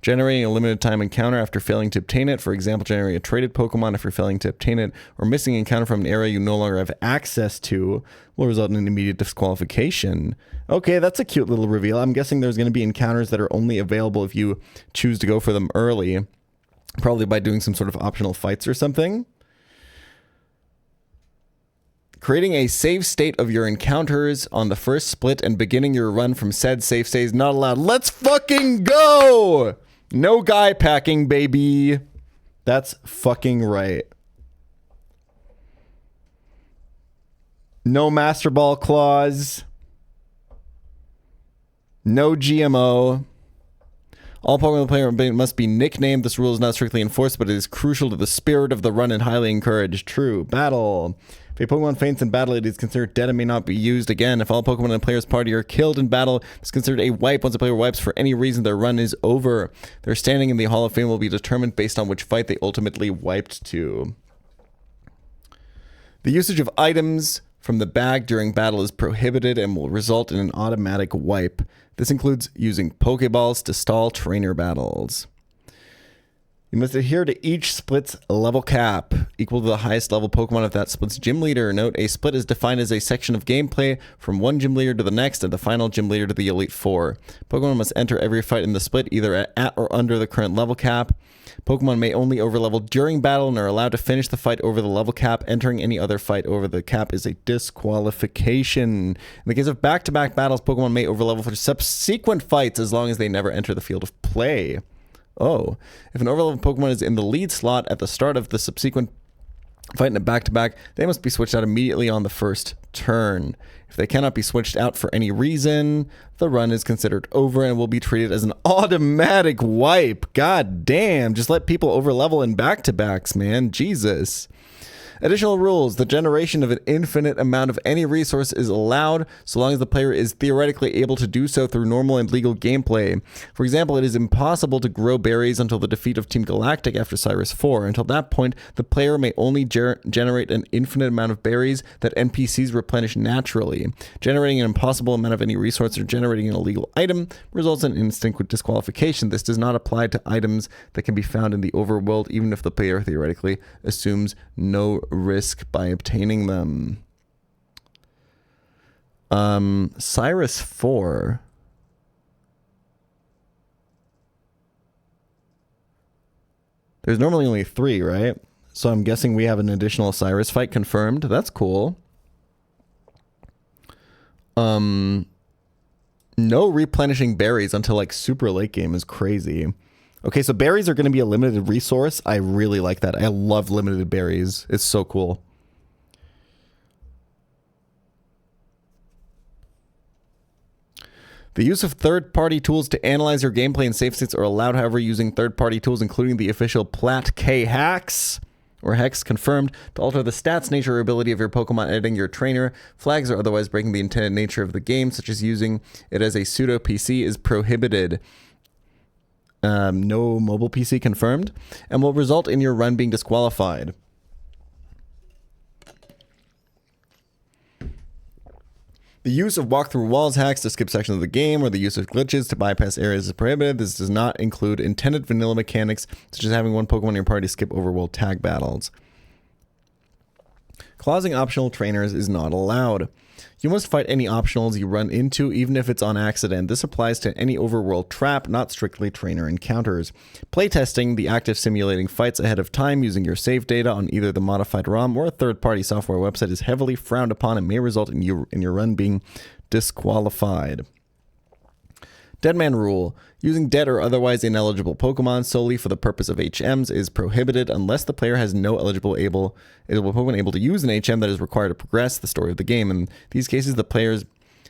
Generating a limited time encounter after failing to obtain it. For example, generating a traded Pokemon after failing to obtain it, or missing an encounter from an area you no longer have access to, will result in an immediate disqualification. Okay, that's a cute little reveal. I'm guessing there's going to be encounters that are only available if you choose to go for them early. Probably by doing some sort of optional fights or something. Creating a save state of your encounters on the first split and beginning your run from said save state is not allowed. Let's fucking go! No guy packing, baby. That's fucking right. No Master Ball clause. No GMO. All Pokemon the player must be nicknamed. This rule is not strictly enforced, but it is crucial to the spirit of the run and highly encouraged. True. Battle. If a Pokemon faints in battle, it is considered dead and may not be used again. If all Pokemon in a player's party are killed in battle, it's considered a wipe. Once a player wipes for any reason, their run is over. Their standing in the Hall of Fame will be determined based on which fight they ultimately wiped to. The usage of items from the bag during battle is prohibited and will result in an automatic wipe. This includes using Pokeballs to stall trainer battles. You must adhere to each split's level cap, equal to the highest level Pokemon of that split's gym leader. Note, a split is defined as a section of gameplay from one gym leader to the next and the final gym leader to the Elite Four. Pokemon must enter every fight in the split either at or under the current level cap. Pokemon may only overlevel during battle and are allowed to finish the fight over the level cap. Entering any other fight over the cap is a disqualification. In the case of back-to-back battles, Pokemon may overlevel for subsequent fights as long as they never enter the field of play. Oh, if an overleveled Pokemon is in the lead slot at the start of the subsequent fight in a back-to-back, they must be switched out immediately on the first turn. If they cannot be switched out for any reason, the run is considered over and will be treated as an automatic wipe. God damn, just let people overlevel in back-to-backs, man. Jesus. Additional rules. The generation of an infinite amount of any resource is allowed so long as the player is theoretically able to do so through normal and legal gameplay. For example, it is impossible to grow berries until the defeat of Team Galactic after Cyrus 4. Until that point, the player may only generate an infinite amount of berries that NPCs replenish naturally. Generating an impossible amount of any resource or generating an illegal item results in instant disqualification. This does not apply to items that can be found in the overworld, even if the player theoretically assumes no risk by obtaining them. Cyrus 4. There's normally only 3, right? So I'm guessing we have an additional Cyrus fight confirmed. That's cool. No replenishing berries until like super late game is crazy. Okay, so berries are going to be a limited resource. I really like that. I love limited berries. It's so cool. The use of third-party tools to analyze your gameplay and save states are allowed, however, using third-party tools, including the official Plat K hacks, or hex confirmed, to alter the stats, nature, or ability of your Pokemon, editing your trainer. Flags or otherwise breaking the intended nature of the game, such as using it as a pseudo PC, is prohibited. No mobile PC confirmed, and will result in your run being disqualified. The use of walk-through walls hacks to skip sections of the game, or the use of glitches to bypass areas is prohibited. This does not include intended vanilla mechanics, such as having one Pokemon in your party skip overworld tag battles. Clausing optional trainers is not allowed. You must fight any optionals you run into, even if it's on accident. This applies to any overworld trap, not strictly trainer encounters. Playtesting, the act of simulating fights ahead of time using your save data on either the modified ROM or a third-party software website, is heavily frowned upon and may result in your run being disqualified. Deadman rule. Using dead or otherwise ineligible Pokemon solely for the purpose of HMs is prohibited unless the player has no eligible Pokemon able to use an HM that is required to progress the story of the game. In these cases, the players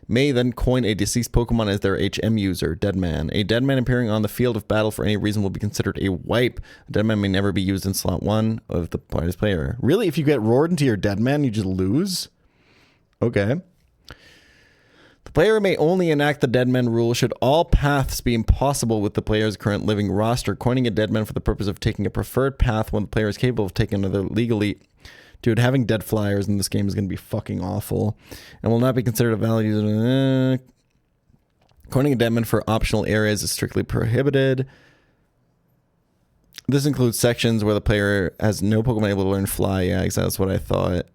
may then coin a deceased Pokemon as their HM user, Deadman. A Deadman appearing on the field of battle for any reason will be considered a wipe. A Deadman may never be used in slot 1 of the party's player. Really? If you get roared into your Deadman, you just lose? Okay. The player may only enact the Deadman rule should all paths be impossible with the player's current living roster. Coining a Deadman for the purpose of taking a preferred path when the player is capable of taking another legally. Dude, having dead flyers in this game is going to be fucking awful. And will not be considered a valid user. Coining a Deadman for optional areas is strictly prohibited. This includes sections where the player has no Pokemon able to learn Fly. Yeah, exactly. That's what I thought.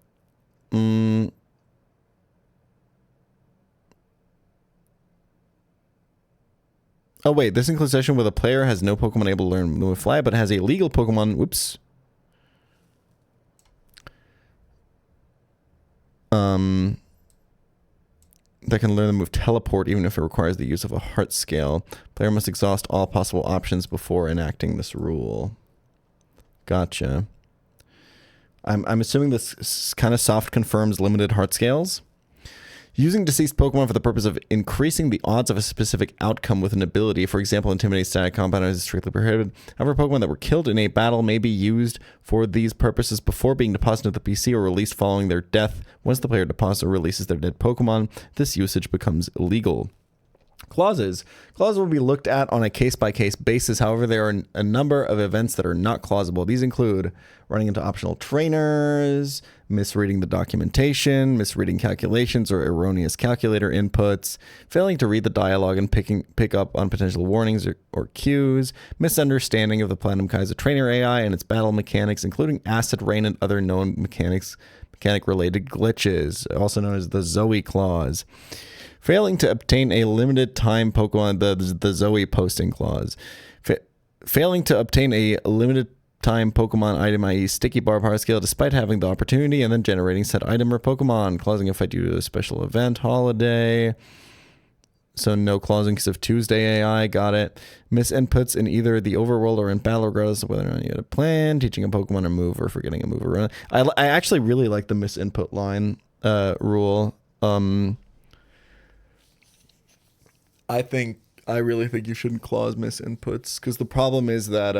Oh, wait. This includes section where the player has no Pokemon able to learn Fly, but has a legal Pokemon. Whoops. That can learn the move Teleport even if it requires the use of a heart scale. Player must exhaust all possible options before enacting this rule. Gotcha. I'm assuming this kind of soft confirms limited heart scales. Using deceased Pokemon for the purpose of increasing the odds of a specific outcome with an ability, for example, intimidate static combatants, is strictly prohibited. However, Pokemon that were killed in a battle may be used for these purposes before being deposited into the PC or released following their death. Once the player deposits or releases their dead Pokemon, this usage becomes illegal. Clauses. Clauses will be looked at on a case-by-case basis. However, there are a number of events that are not clausable. These include running into optional trainers, misreading the documentation, misreading calculations or erroneous calculator inputs, failing to read the dialogue and pick up on potential warnings or cues, misunderstanding of the Platinum Kaizo trainer AI and its battle mechanics, including acid rain and other known mechanic-related glitches, also known as the Zoe clause. Failing to obtain a limited time Pokemon, the Zoe posting clause. Failing to obtain a limited time Pokemon item, i.e. Sticky Barb Heart Scale, despite having the opportunity, and then generating said item or Pokemon. Clausing a fight due to a special event, holiday. So no clausing because of Tuesday AI, got it. Miss inputs in either the overworld or in battle, regardless of whether or not you had a plan. Teaching a Pokemon a move or forgetting a move or run. I actually really like the miss input line rule. I really think you shouldn't clause miss inputs, because the problem is that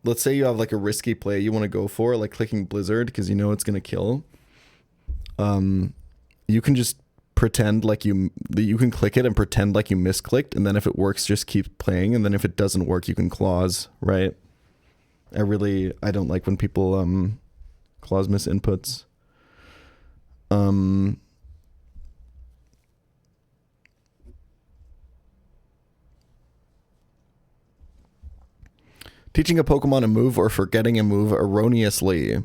let's say you have like a risky play you want to go for, like clicking Blizzard because you know it's going to kill. You can just pretend like you can click it and pretend like you misclicked, and then if it works just keep playing, and then if it doesn't work you can clause, right? I don't like when people clause miss inputs. Teaching a Pokemon a move or forgetting a move erroneously.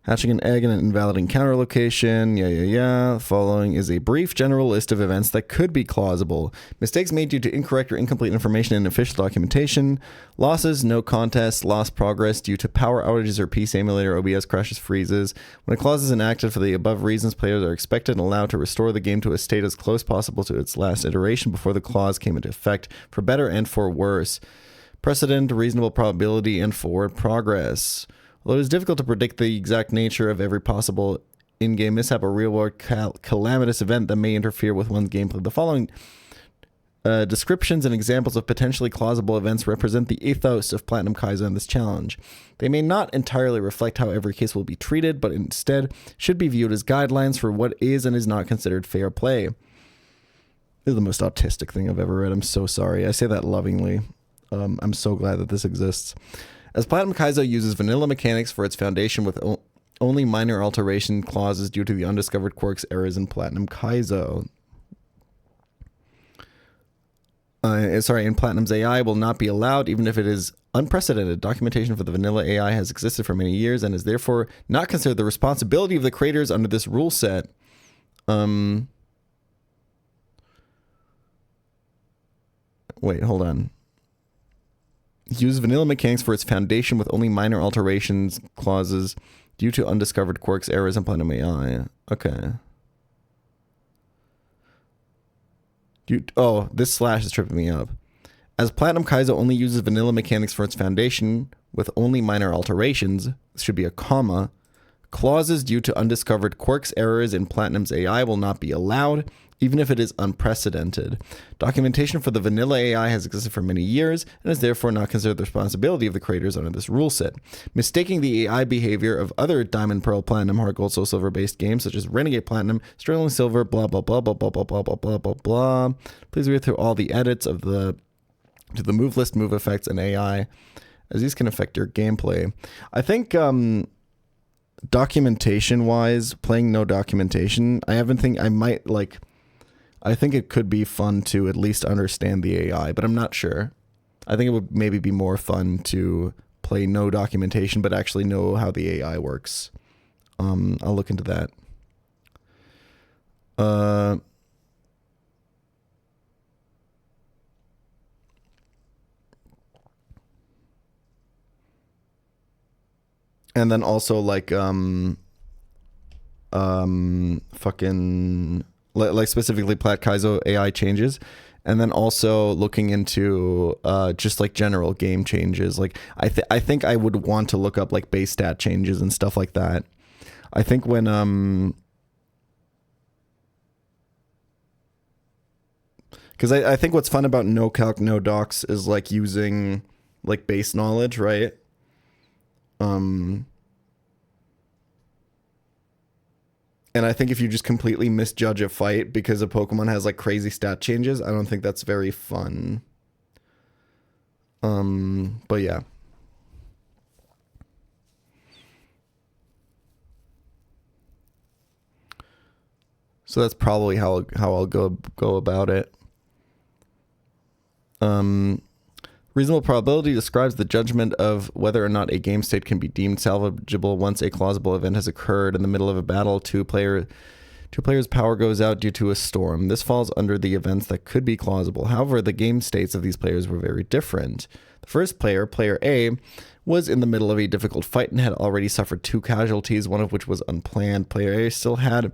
Hatching an egg in an invalid encounter location. The following is a brief general list of events that could be clausable. Mistakes made due to incorrect or incomplete information in official documentation. Losses, no contests, lost progress due to power outages or PC emulator OBS crashes, freezes. When a clause is enacted for the above reasons, players are expected and allowed to restore the game to a state as close possible to its last iteration before the clause came into effect, for better and for worse. Precedent, reasonable probability, and forward progress. Although it is difficult to predict the exact nature of every possible in-game mishap or real-world calamitous event that may interfere with one's gameplay, the following descriptions and examples of potentially clausable events represent the ethos of Platinum Kaizo in this challenge. They may not entirely reflect how every case will be treated, but instead should be viewed as guidelines for what is and is not considered fair play. This is the most autistic thing I've ever read. I'm so sorry. I say that lovingly. I'm so glad that this exists. As Platinum Kaizo uses vanilla mechanics for its foundation with only minor alteration clauses due to the undiscovered quirks errors in Platinum Kaizo. in Platinum's AI will not be allowed, even if it is unprecedented. Documentation for the vanilla AI has existed for many years and is therefore not considered the responsibility of the creators under this rule set. Wait, hold on. Use vanilla mechanics for its foundation with only minor alterations clauses due to undiscovered quirks, errors, and Platinum AI. Okay. This slash is tripping me up. As Platinum Kaizo only uses vanilla mechanics for its foundation with only minor alterations, this should be a comma, clauses due to undiscovered quirks, errors in Platinum's AI will not be allowed, even if it is unprecedented. Documentation for the vanilla AI has existed for many years and is therefore not considered the responsibility of the creators under this rule set. Mistaking the AI behavior of other Diamond, Pearl, Platinum, Heart Gold, Soul Silver based games such as Renegade Platinum, Sterling Silver, blah blah blah blah blah blah blah blah blah blah blah. Please read through all the edits of the move list, move effects, and AI, as these can affect your gameplay. I think documentation wise, playing no documentation, I think it could be fun to at least understand the AI, but I'm not sure. I think it would maybe be more fun to play no documentation, but actually know how the AI works. I'll look into that. And then also specifically Plat Kaizo AI changes, and then also looking into just like general game changes. Like I think I would want to look up like base stat changes and stuff like that. I think when because I think what's fun about no calc no docs is like using like base knowledge, right? And I think if you just completely misjudge a fight because a Pokemon has like crazy stat changes, I don't think that's very fun. But yeah. So that's probably how I'll go about it. Reasonable probability describes the judgment of whether or not a game state can be deemed salvageable once a plausible event has occurred in the middle of a battle. Two players' power goes out due to a storm. This falls under the events that could be plausible. However, the game states of these players were very different. The first player, Player A, was in the middle of a difficult fight and had already suffered 2 casualties, one of which was unplanned. Player A still had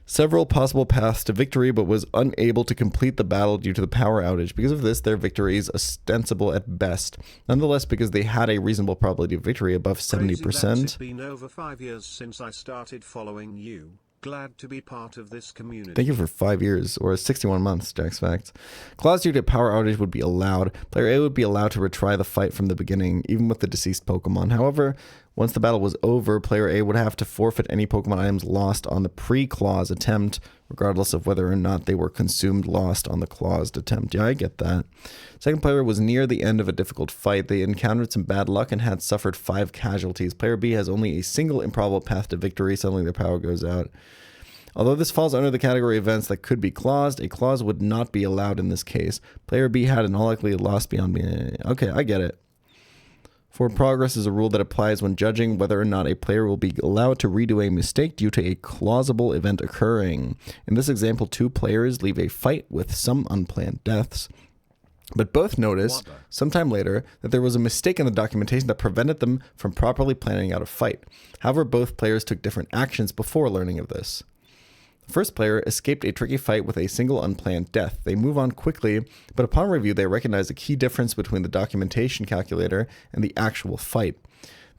several possible paths to victory, but was unable to complete the battle due to the power outage. Because of this, their victory is ostensible at best. Nonetheless, because they had a reasonable probability of victory above 70%. It's been over 5 years since I started following you. Glad to be part of this community. Thank you for 5 years, or 61 months, Jack's Facts. Clause due to power outage would be allowed. Player A would be allowed to retry the fight from the beginning, even with the deceased Pokemon. However, once the battle was over, Player A would have to forfeit any Pokemon items lost on the pre-clause attempt, regardless of whether or not they were consumed lost on the claused attempt. Yeah, I get that. Second player was near the end of a difficult fight. They encountered some bad luck and had suffered 5 casualties. Player B has only a single improbable path to victory. Suddenly their power goes out. Although this falls under the category of events that could be claused, a clause would not be allowed in this case. Player B had in all likelihood lost beyond me. Okay, I get it. Forward progress is a rule that applies when judging whether or not a player will be allowed to redo a mistake due to a clausable event occurring. In this example, 2 players leave a fight with some unplanned deaths, but both notice sometime later that there was a mistake in the documentation that prevented them from properly planning out a fight. However, both players took different actions before learning of this. The first player escaped a tricky fight with a single unplanned death. They move on quickly, but upon review they recognize a key difference between the documentation calculator and the actual fight.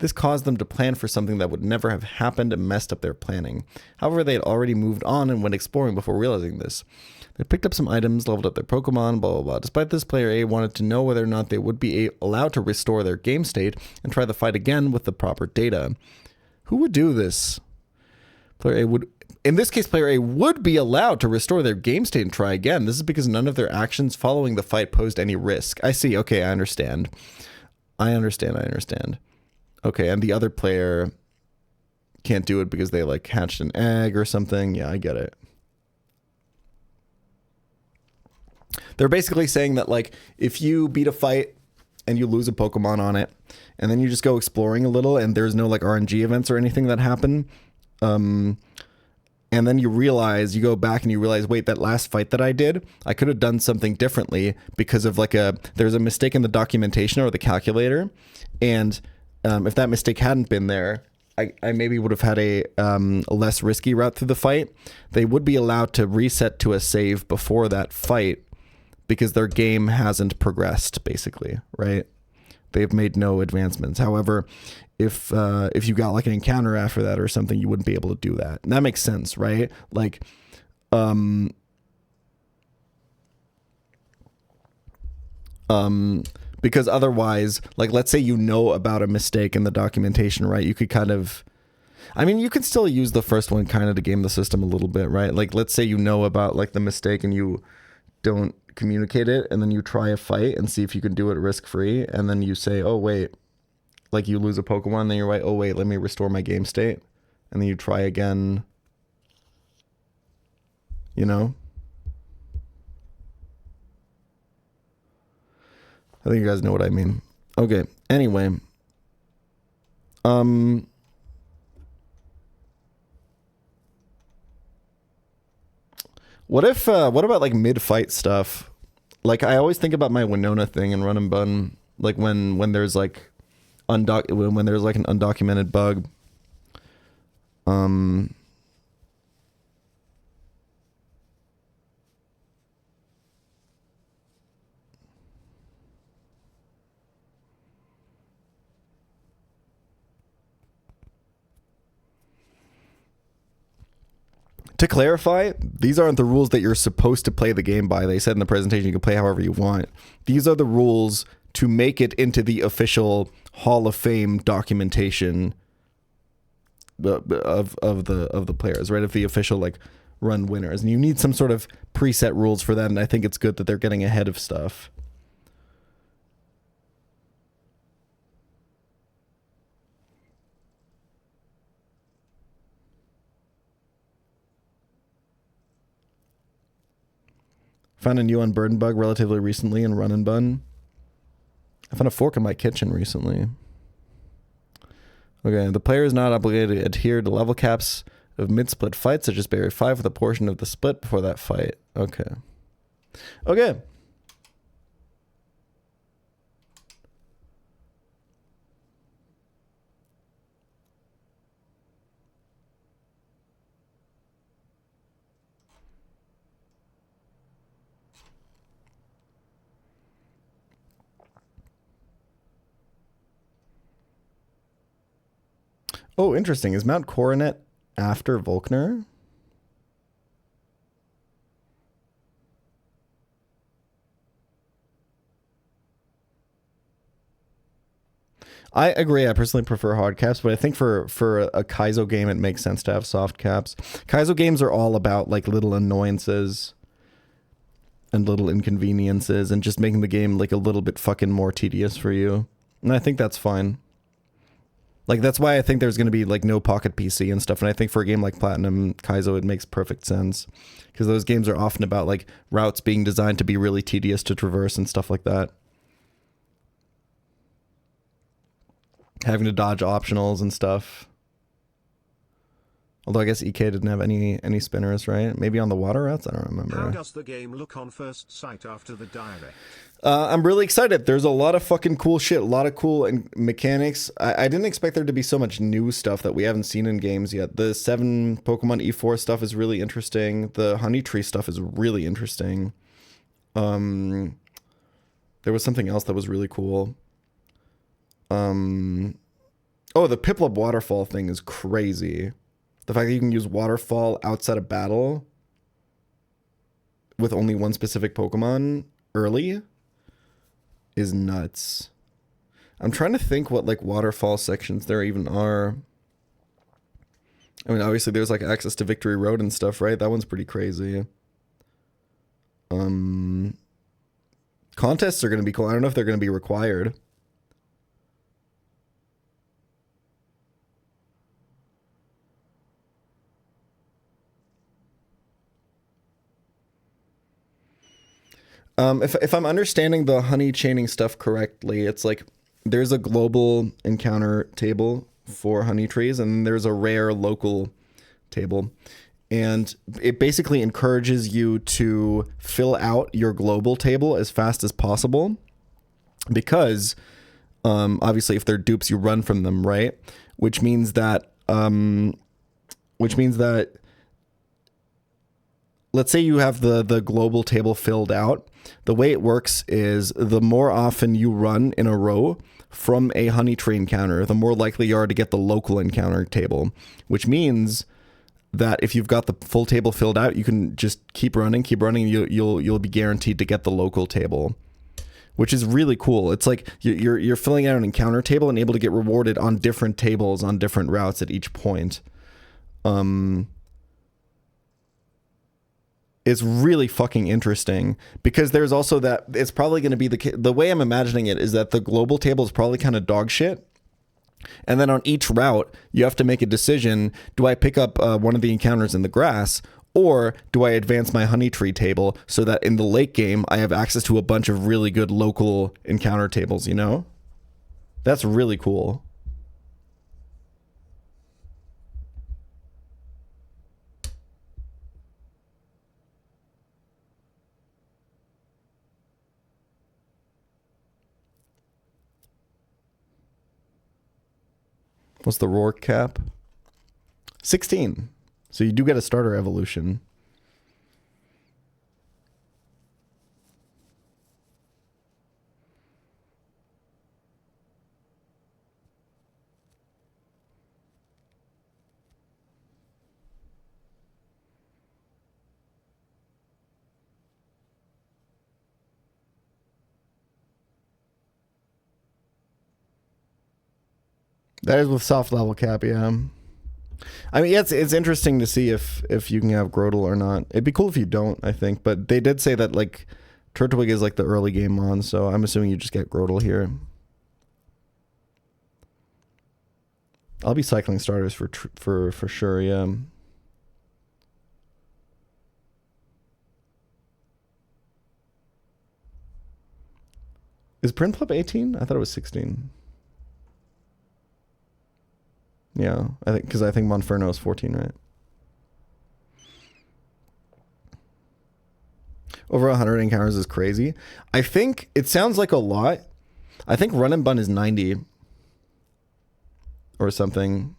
This caused them to plan for something that would never have happened and messed up their planning. However, they had already moved on and went exploring before realizing this. They picked up some items, leveled up their Pokemon, blah blah blah. Despite this, Player A wanted to know whether or not they would be allowed to restore their game state and try the fight again with the proper data. Who would do this? In this case, Player A would be allowed to restore their game state and try again. This is because none of their actions following the fight posed any risk. I see. Okay, I understand. I understand. Okay, and the other player can't do it because they like hatched an egg or something. Yeah, I get it. They're basically saying that, like, if you beat a fight and you lose a Pokemon on it, and then you just go exploring a little, and there's no, like, RNG events or anything that happen, and then you go back and you realize, wait, that last fight that I did, I could have done something differently because of, like, there's a mistake in the documentation or the calculator, and if that mistake hadn't been there, I maybe would have had a less risky route through the fight. They would be allowed to reset to a save before that fight because their game hasn't progressed, basically, right? They've made no advancements. However, if you got like an encounter after that or something, you wouldn't be able to do that. And that makes sense, right? Like, because otherwise, like, let's say you know about a mistake in the documentation, right? You could kind of, I mean, you can still use the first one kind of to game the system a little bit, right? Like, let's say you know about, like, the mistake and you don't communicate it, and then you try a fight and see if you can do it risk-free, and then you say, oh, wait, like, you lose a Pokemon, then you're right, oh, wait, let me restore my game state, and then you try again, you know? I think you guys know what I mean. Okay, anyway. What about, like, mid-fight stuff? Like, I always think about my Winona thing in Run and Bun, like, when there's, like, when there's, like, an undocumented bug. To clarify, these aren't the rules that you're supposed to play the game by. They said in the presentation you can play however you want. These are the rules to make it into the official Hall of Fame documentation of the players, right? Of the official, like, run winners. And you need some sort of preset rules for that, and I think it's good that they're getting ahead of stuff. Found a new unburdened bug relatively recently in Run and Bun. I found a fork in my kitchen recently. Okay, the player is not obligated to adhere to level caps of mid-split fights, such as Barrier 5 with a portion of the split before that fight. Okay. Okay. Oh, interesting. Is Mount Coronet after Volkner? I agree. I personally prefer hard caps, but I think for a Kaizo game, it makes sense to have soft caps. Kaizo games are all about, like, little annoyances and little inconveniences and just making the game, like, a little bit fucking more tedious for you. And I think that's fine. Like, that's why I think there's going to be, like, no pocket PC and stuff. And I think for a game like Platinum Kaizo, it makes perfect sense. Because those games are often about, like, routes being designed to be really tedious to traverse and stuff like that. Having to dodge optionals and stuff. Although I guess EK didn't have any spinners, right? Maybe on the water routes? I don't remember. How does the game look on first sight after the direct? I'm really excited. There's a lot of fucking cool shit. A lot of cool mechanics. I didn't expect there to be so much new stuff that we haven't seen in games yet. The 7 Pokemon E4 stuff is really interesting. The Honey Tree stuff is really interesting. There was something else that was really cool. Oh, the Piplup waterfall thing is crazy. The fact that you can use waterfall outside of battle with only one specific Pokemon early is nuts. I'm trying to think what, like, waterfall sections there even are. I mean, obviously there's, like, access to Victory Road and stuff, right? That one's pretty crazy. Contests are going to be cool. I don't know if they're going to be required. If I'm understanding the honey chaining stuff correctly, it's like there's a global encounter table for honey trees, and there's a rare local table. And it basically encourages you to fill out your global table as fast as possible because obviously if they're dupes, you run from them, right? Which means that let's say you have the global table filled out. The way it works is the more often you run in a row from a honey tree encounter, the more likely you are to get the local encounter table, which means that if you've got the full table filled out, you can just keep running. You'll be guaranteed to get the local table, which is really cool. It's like you're filling out an encounter table and able to get rewarded on different tables on different routes at each point. It's really fucking interesting because there's also that it's probably going to be the way I'm imagining it is that the global table is probably kind of dog shit. And then on each route, you have to make a decision. Do I pick up one of the encounters in the grass, or do I advance my honey tree table so that in the late game, I have access to a bunch of really good local encounter tables, you know? That's really cool. What's the roar cap? 16. So you do get a starter evolution. That is with soft level cap, yeah. I mean, yeah, it's interesting to see if you can have Grodel or not. It'd be cool if you don't, I think. But they did say that, like, Turtwig is, like, the early game mon, so I'm assuming you just get Grodel here. I'll be cycling starters for sure, yeah. Is Prinplup 18? I thought it was 16. Yeah, I think because I think Monferno is 14, right? Over 100 encounters is crazy. I think it sounds like a lot. I think Run and Bun is 90 or something.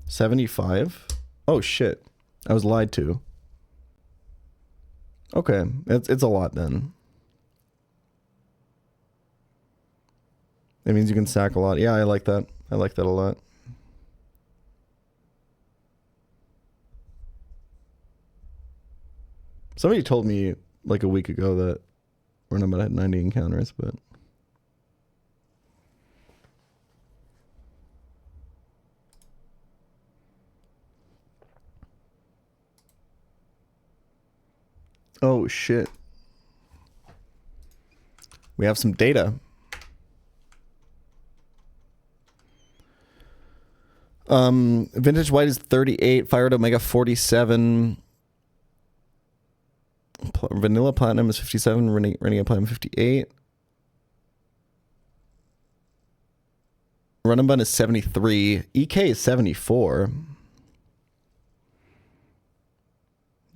$75? Oh shit. I was lied to. Okay, it's a lot then. It means you can stack a lot. Yeah, I like that. I like that a lot. Somebody told me like a week ago that Runabot had 90 encounters, but oh shit. We have some data. Vintage White is 38, Fire Omega 47. Vanilla Platinum is 57, Renegade Platinum 58. Run and Bun is 73. EK is 74.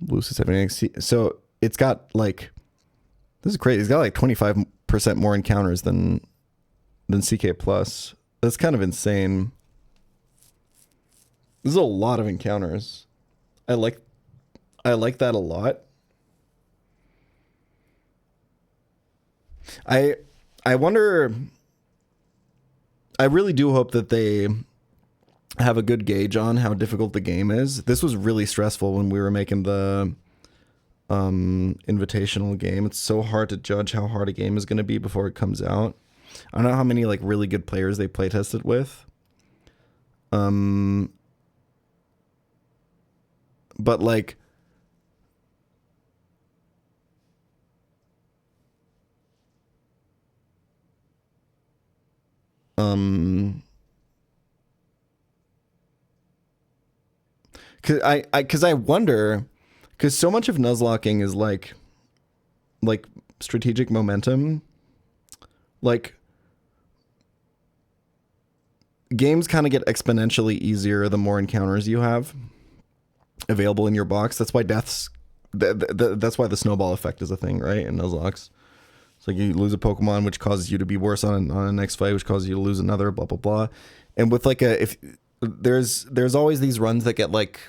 Loose is 79. So it's got like, this is crazy. It's got like 25% more encounters than CK Plus. That's kind of insane. This is a lot of encounters. I like that a lot. I wonder, I really do hope that they have a good gauge on how difficult the game is. This was really stressful when we were making the invitational game. It's so hard to judge how hard a game is going to be before it comes out. I don't know how many like really good players they play tested with. But like, Cause I wonder, cause so much of nuzlocking is like strategic momentum. Like games kind of get exponentially easier the more encounters you have available in your box. That's why deaths. That's why the snowball effect is a thing, right? In nuzlocks. It's like you lose a Pokemon, which causes you to be worse on a next fight, which causes you to lose another, blah blah blah. And with like if there's always these runs that get like,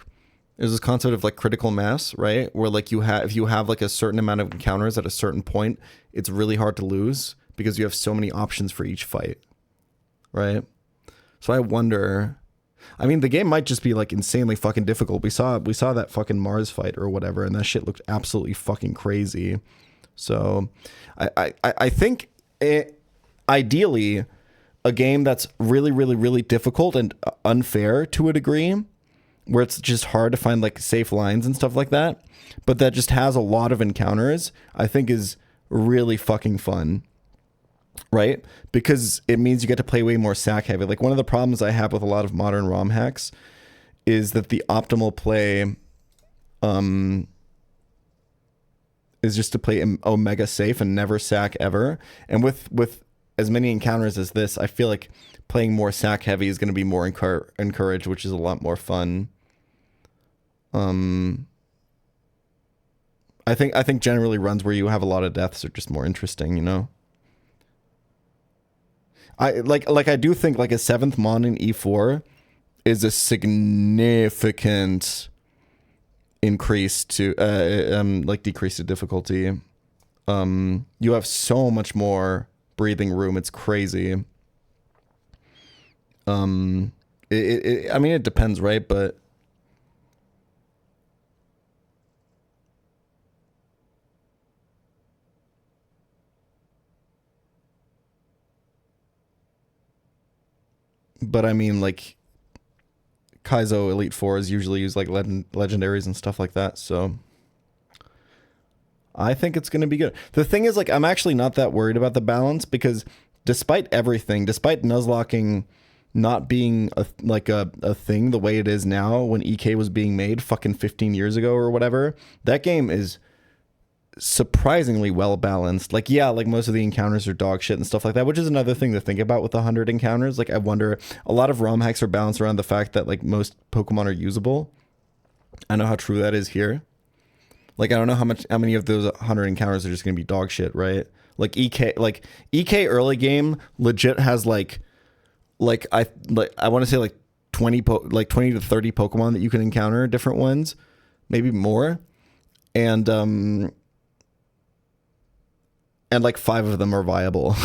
there's this concept of like critical mass, right? Where like if you have like a certain amount of encounters at a certain point, it's really hard to lose because you have so many options for each fight, right? So I wonder. I mean, the game might just be like insanely fucking difficult. We saw that fucking Mars fight or whatever, and that shit looked absolutely fucking crazy. So I think ideally a game that's really, really, really difficult and unfair to a degree, where it's just hard to find like safe lines and stuff like that, but that just has a lot of encounters, I think is really fucking fun. Right? Because it means you get to play way more sack heavy. Like one of the problems I have with a lot of modern ROM hacks is that the optimal play is just to play Omega safe and never sack ever. And with as many encounters as this, I feel like playing more sack heavy is going to be more encouraged, which is a lot more fun. I think generally runs where you have a lot of deaths are just more interesting, you know? I do think like a 7th Mon in E4 is a significant increase to like decrease to difficulty. You have so much more breathing room. It's crazy. I mean, it depends, right? But I mean, like, Kaizo Elite Four is usually used like legendaries and stuff like that. So I think it's going to be good. The thing is, like, I'm actually not that worried about the balance because despite everything, despite nuzlocking not being a thing the way it is now, when EK was being made fucking 15 years ago or whatever, that game is surprisingly well balanced. Like, yeah, like most of the encounters are dog shit and stuff like that, which is another thing to think about with 100 encounters. Like, I wonder, a lot of ROM hacks are balanced around the fact that like most Pokemon are usable. I know how true that is here. Like, I don't know how many of those 100 encounters are just gonna be dog shit, right? Like EK early game legit has like I want to say like 20 to 30 Pokemon that you can encounter, different ones, maybe more, and like 5 of them are viable.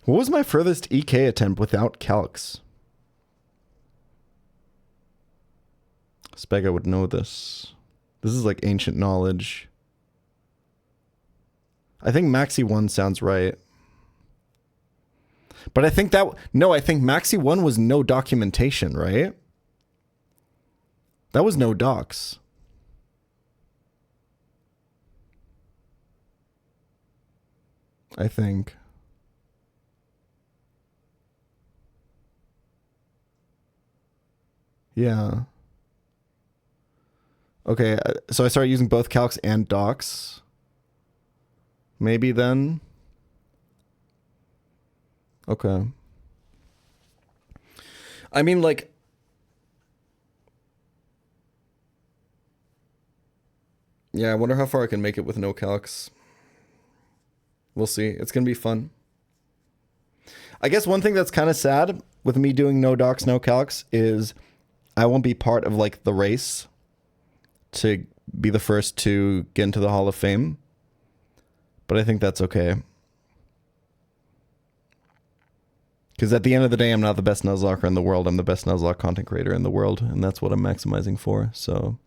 What was my furthest EK attempt without calcs? Spega would know this. This is like ancient knowledge. I think Maxi 1 sounds right. But I think Maxi 1 was no documentation, right? That was no docs. I think. Yeah. Okay, so I started using both calcs and docs. Maybe then. Okay. I mean, like, yeah, I wonder how far I can make it with no calcs. We'll see. It's going to be fun. I guess one thing that's kind of sad with me doing no docs, no calcs is I won't be part of like the race to be the first to get into the Hall of Fame. But I think that's okay. Because at the end of the day, I'm not the best Nuzlocker in the world. I'm the best Nuzlocke content creator in the world. And that's what I'm maximizing for. So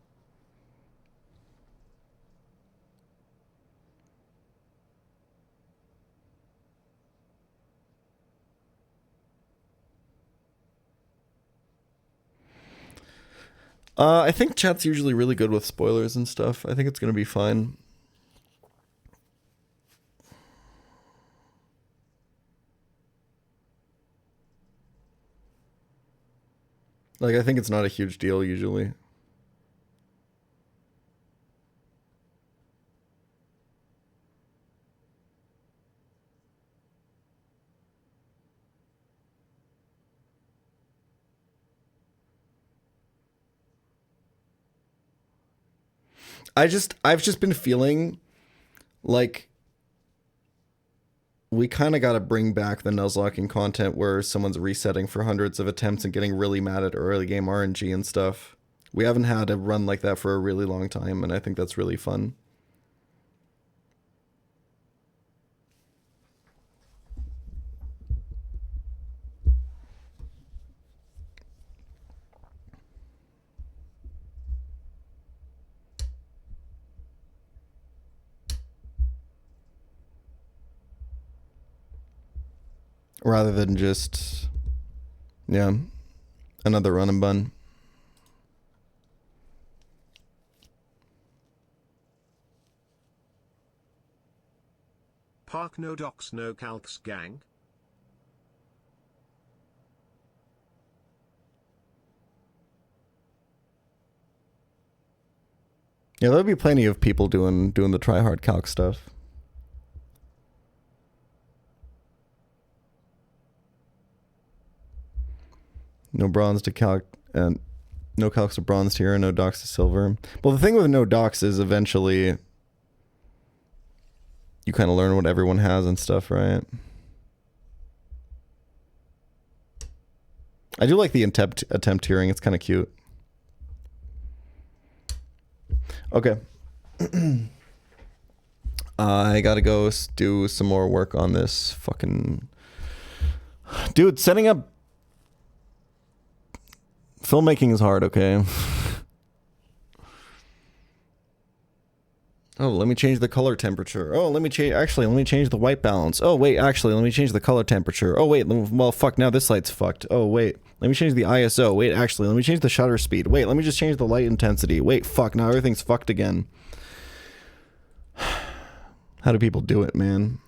I think chat's usually really good with spoilers and stuff. I think it's gonna be fine. Like, I think it's not a huge deal usually. I've just been feeling like we kind of got to bring back the nuzlocking content where someone's resetting for hundreds of attempts and getting really mad at early game RNG and stuff. We haven't had a run like that for a really long time, and I think that's really fun. Rather than just, yeah, another run and bun. Park no docs no calcs gang. Yeah, there'll be plenty of people doing the try hard calc stuff. No bronze to calc, and no calcs to bronze tier, and no docs to silver. Well, the thing with no docs is eventually you kind of learn what everyone has and stuff, right? I do like the attempt tiering. It's kind of cute. Okay. I gotta go do some more work on this fucking... Dude, setting up filmmaking is hard, okay? Oh, let me change the color temperature. Oh, let me change the white balance. Oh, wait, actually, let me change the color temperature. Oh, wait, well, fuck, now this light's fucked. Oh, wait, let me change the ISO. Wait, actually, let me change the shutter speed. Wait, let me just change the light intensity. Wait, fuck, now everything's fucked again. How do people do it, man?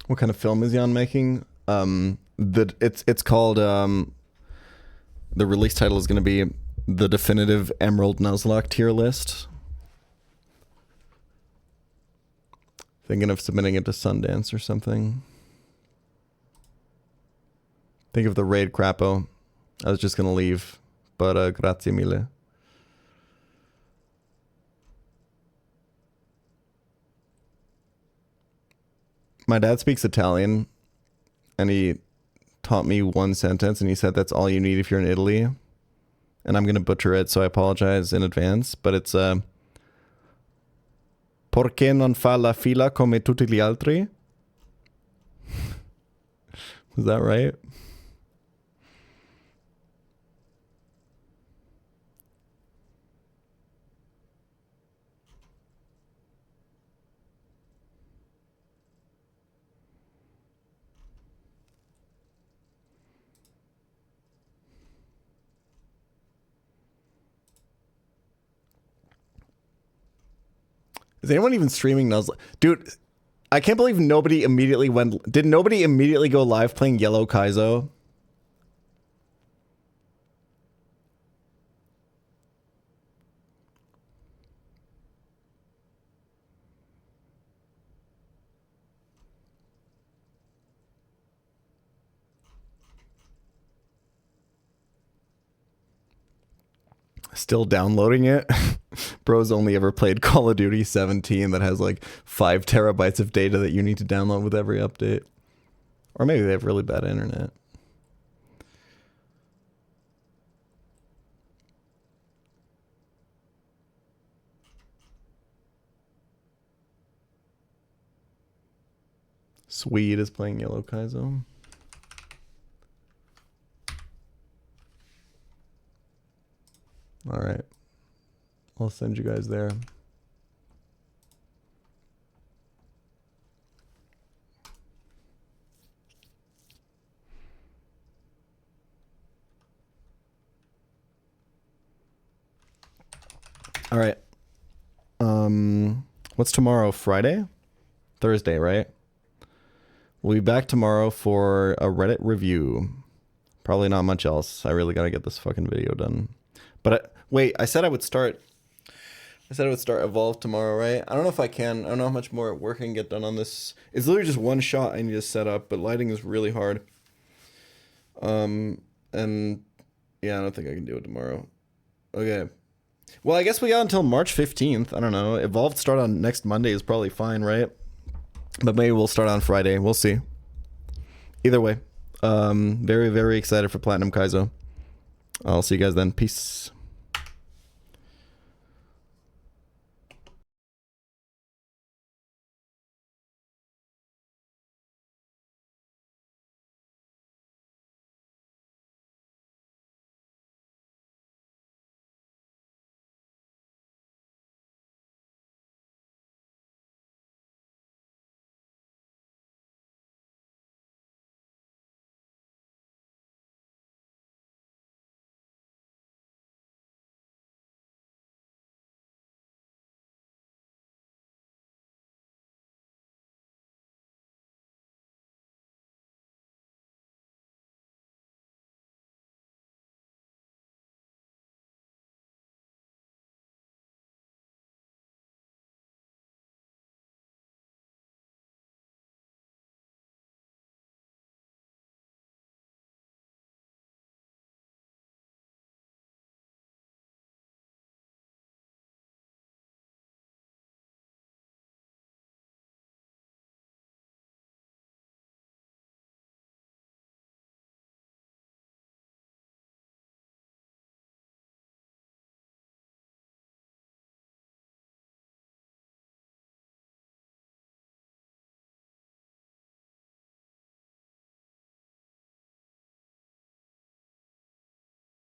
What kind of film is Jan making? It's called the release title is going to be the definitive Emerald Nuzlocke tier list. Thinking of submitting it to Sundance or something. Think of the raid crapo. I was just going to leave, but grazie mille. My dad speaks Italian, and he taught me one sentence, and he said that's all you need if you're in Italy. And I'm going to butcher it, so I apologize in advance, but it's Perché non fa la fila come tutti gli altri? Is that right? Is anyone even streaming Nuzlocke? Dude, I can't believe nobody immediately went... Did nobody immediately go live playing Yellow Kaizo? Still downloading it? Bro's only ever played Call of Duty 17 that has like 5 terabytes of data that you need to download with every update. Or maybe they have really bad internet. Swede is playing yellow Kaizo. All right. I'll send you guys there. All right. What's tomorrow? Friday? Thursday, right? We'll be back tomorrow for a Reddit review. Probably not much else. I really gotta get this fucking video done. But wait, I said I would start Evolve tomorrow, right? I don't know if I can. I don't know how much more work I can get done on this. It's literally just one shot I need to set up, but lighting is really hard. And yeah, I don't think I can do it tomorrow. Okay. Well, I guess we got until March 15th. I don't know. Evolved start on next Monday is probably fine, right? But maybe we'll start on Friday. We'll see. Either way, very, very excited for Platinum Kaizo. I'll see you guys then. Peace.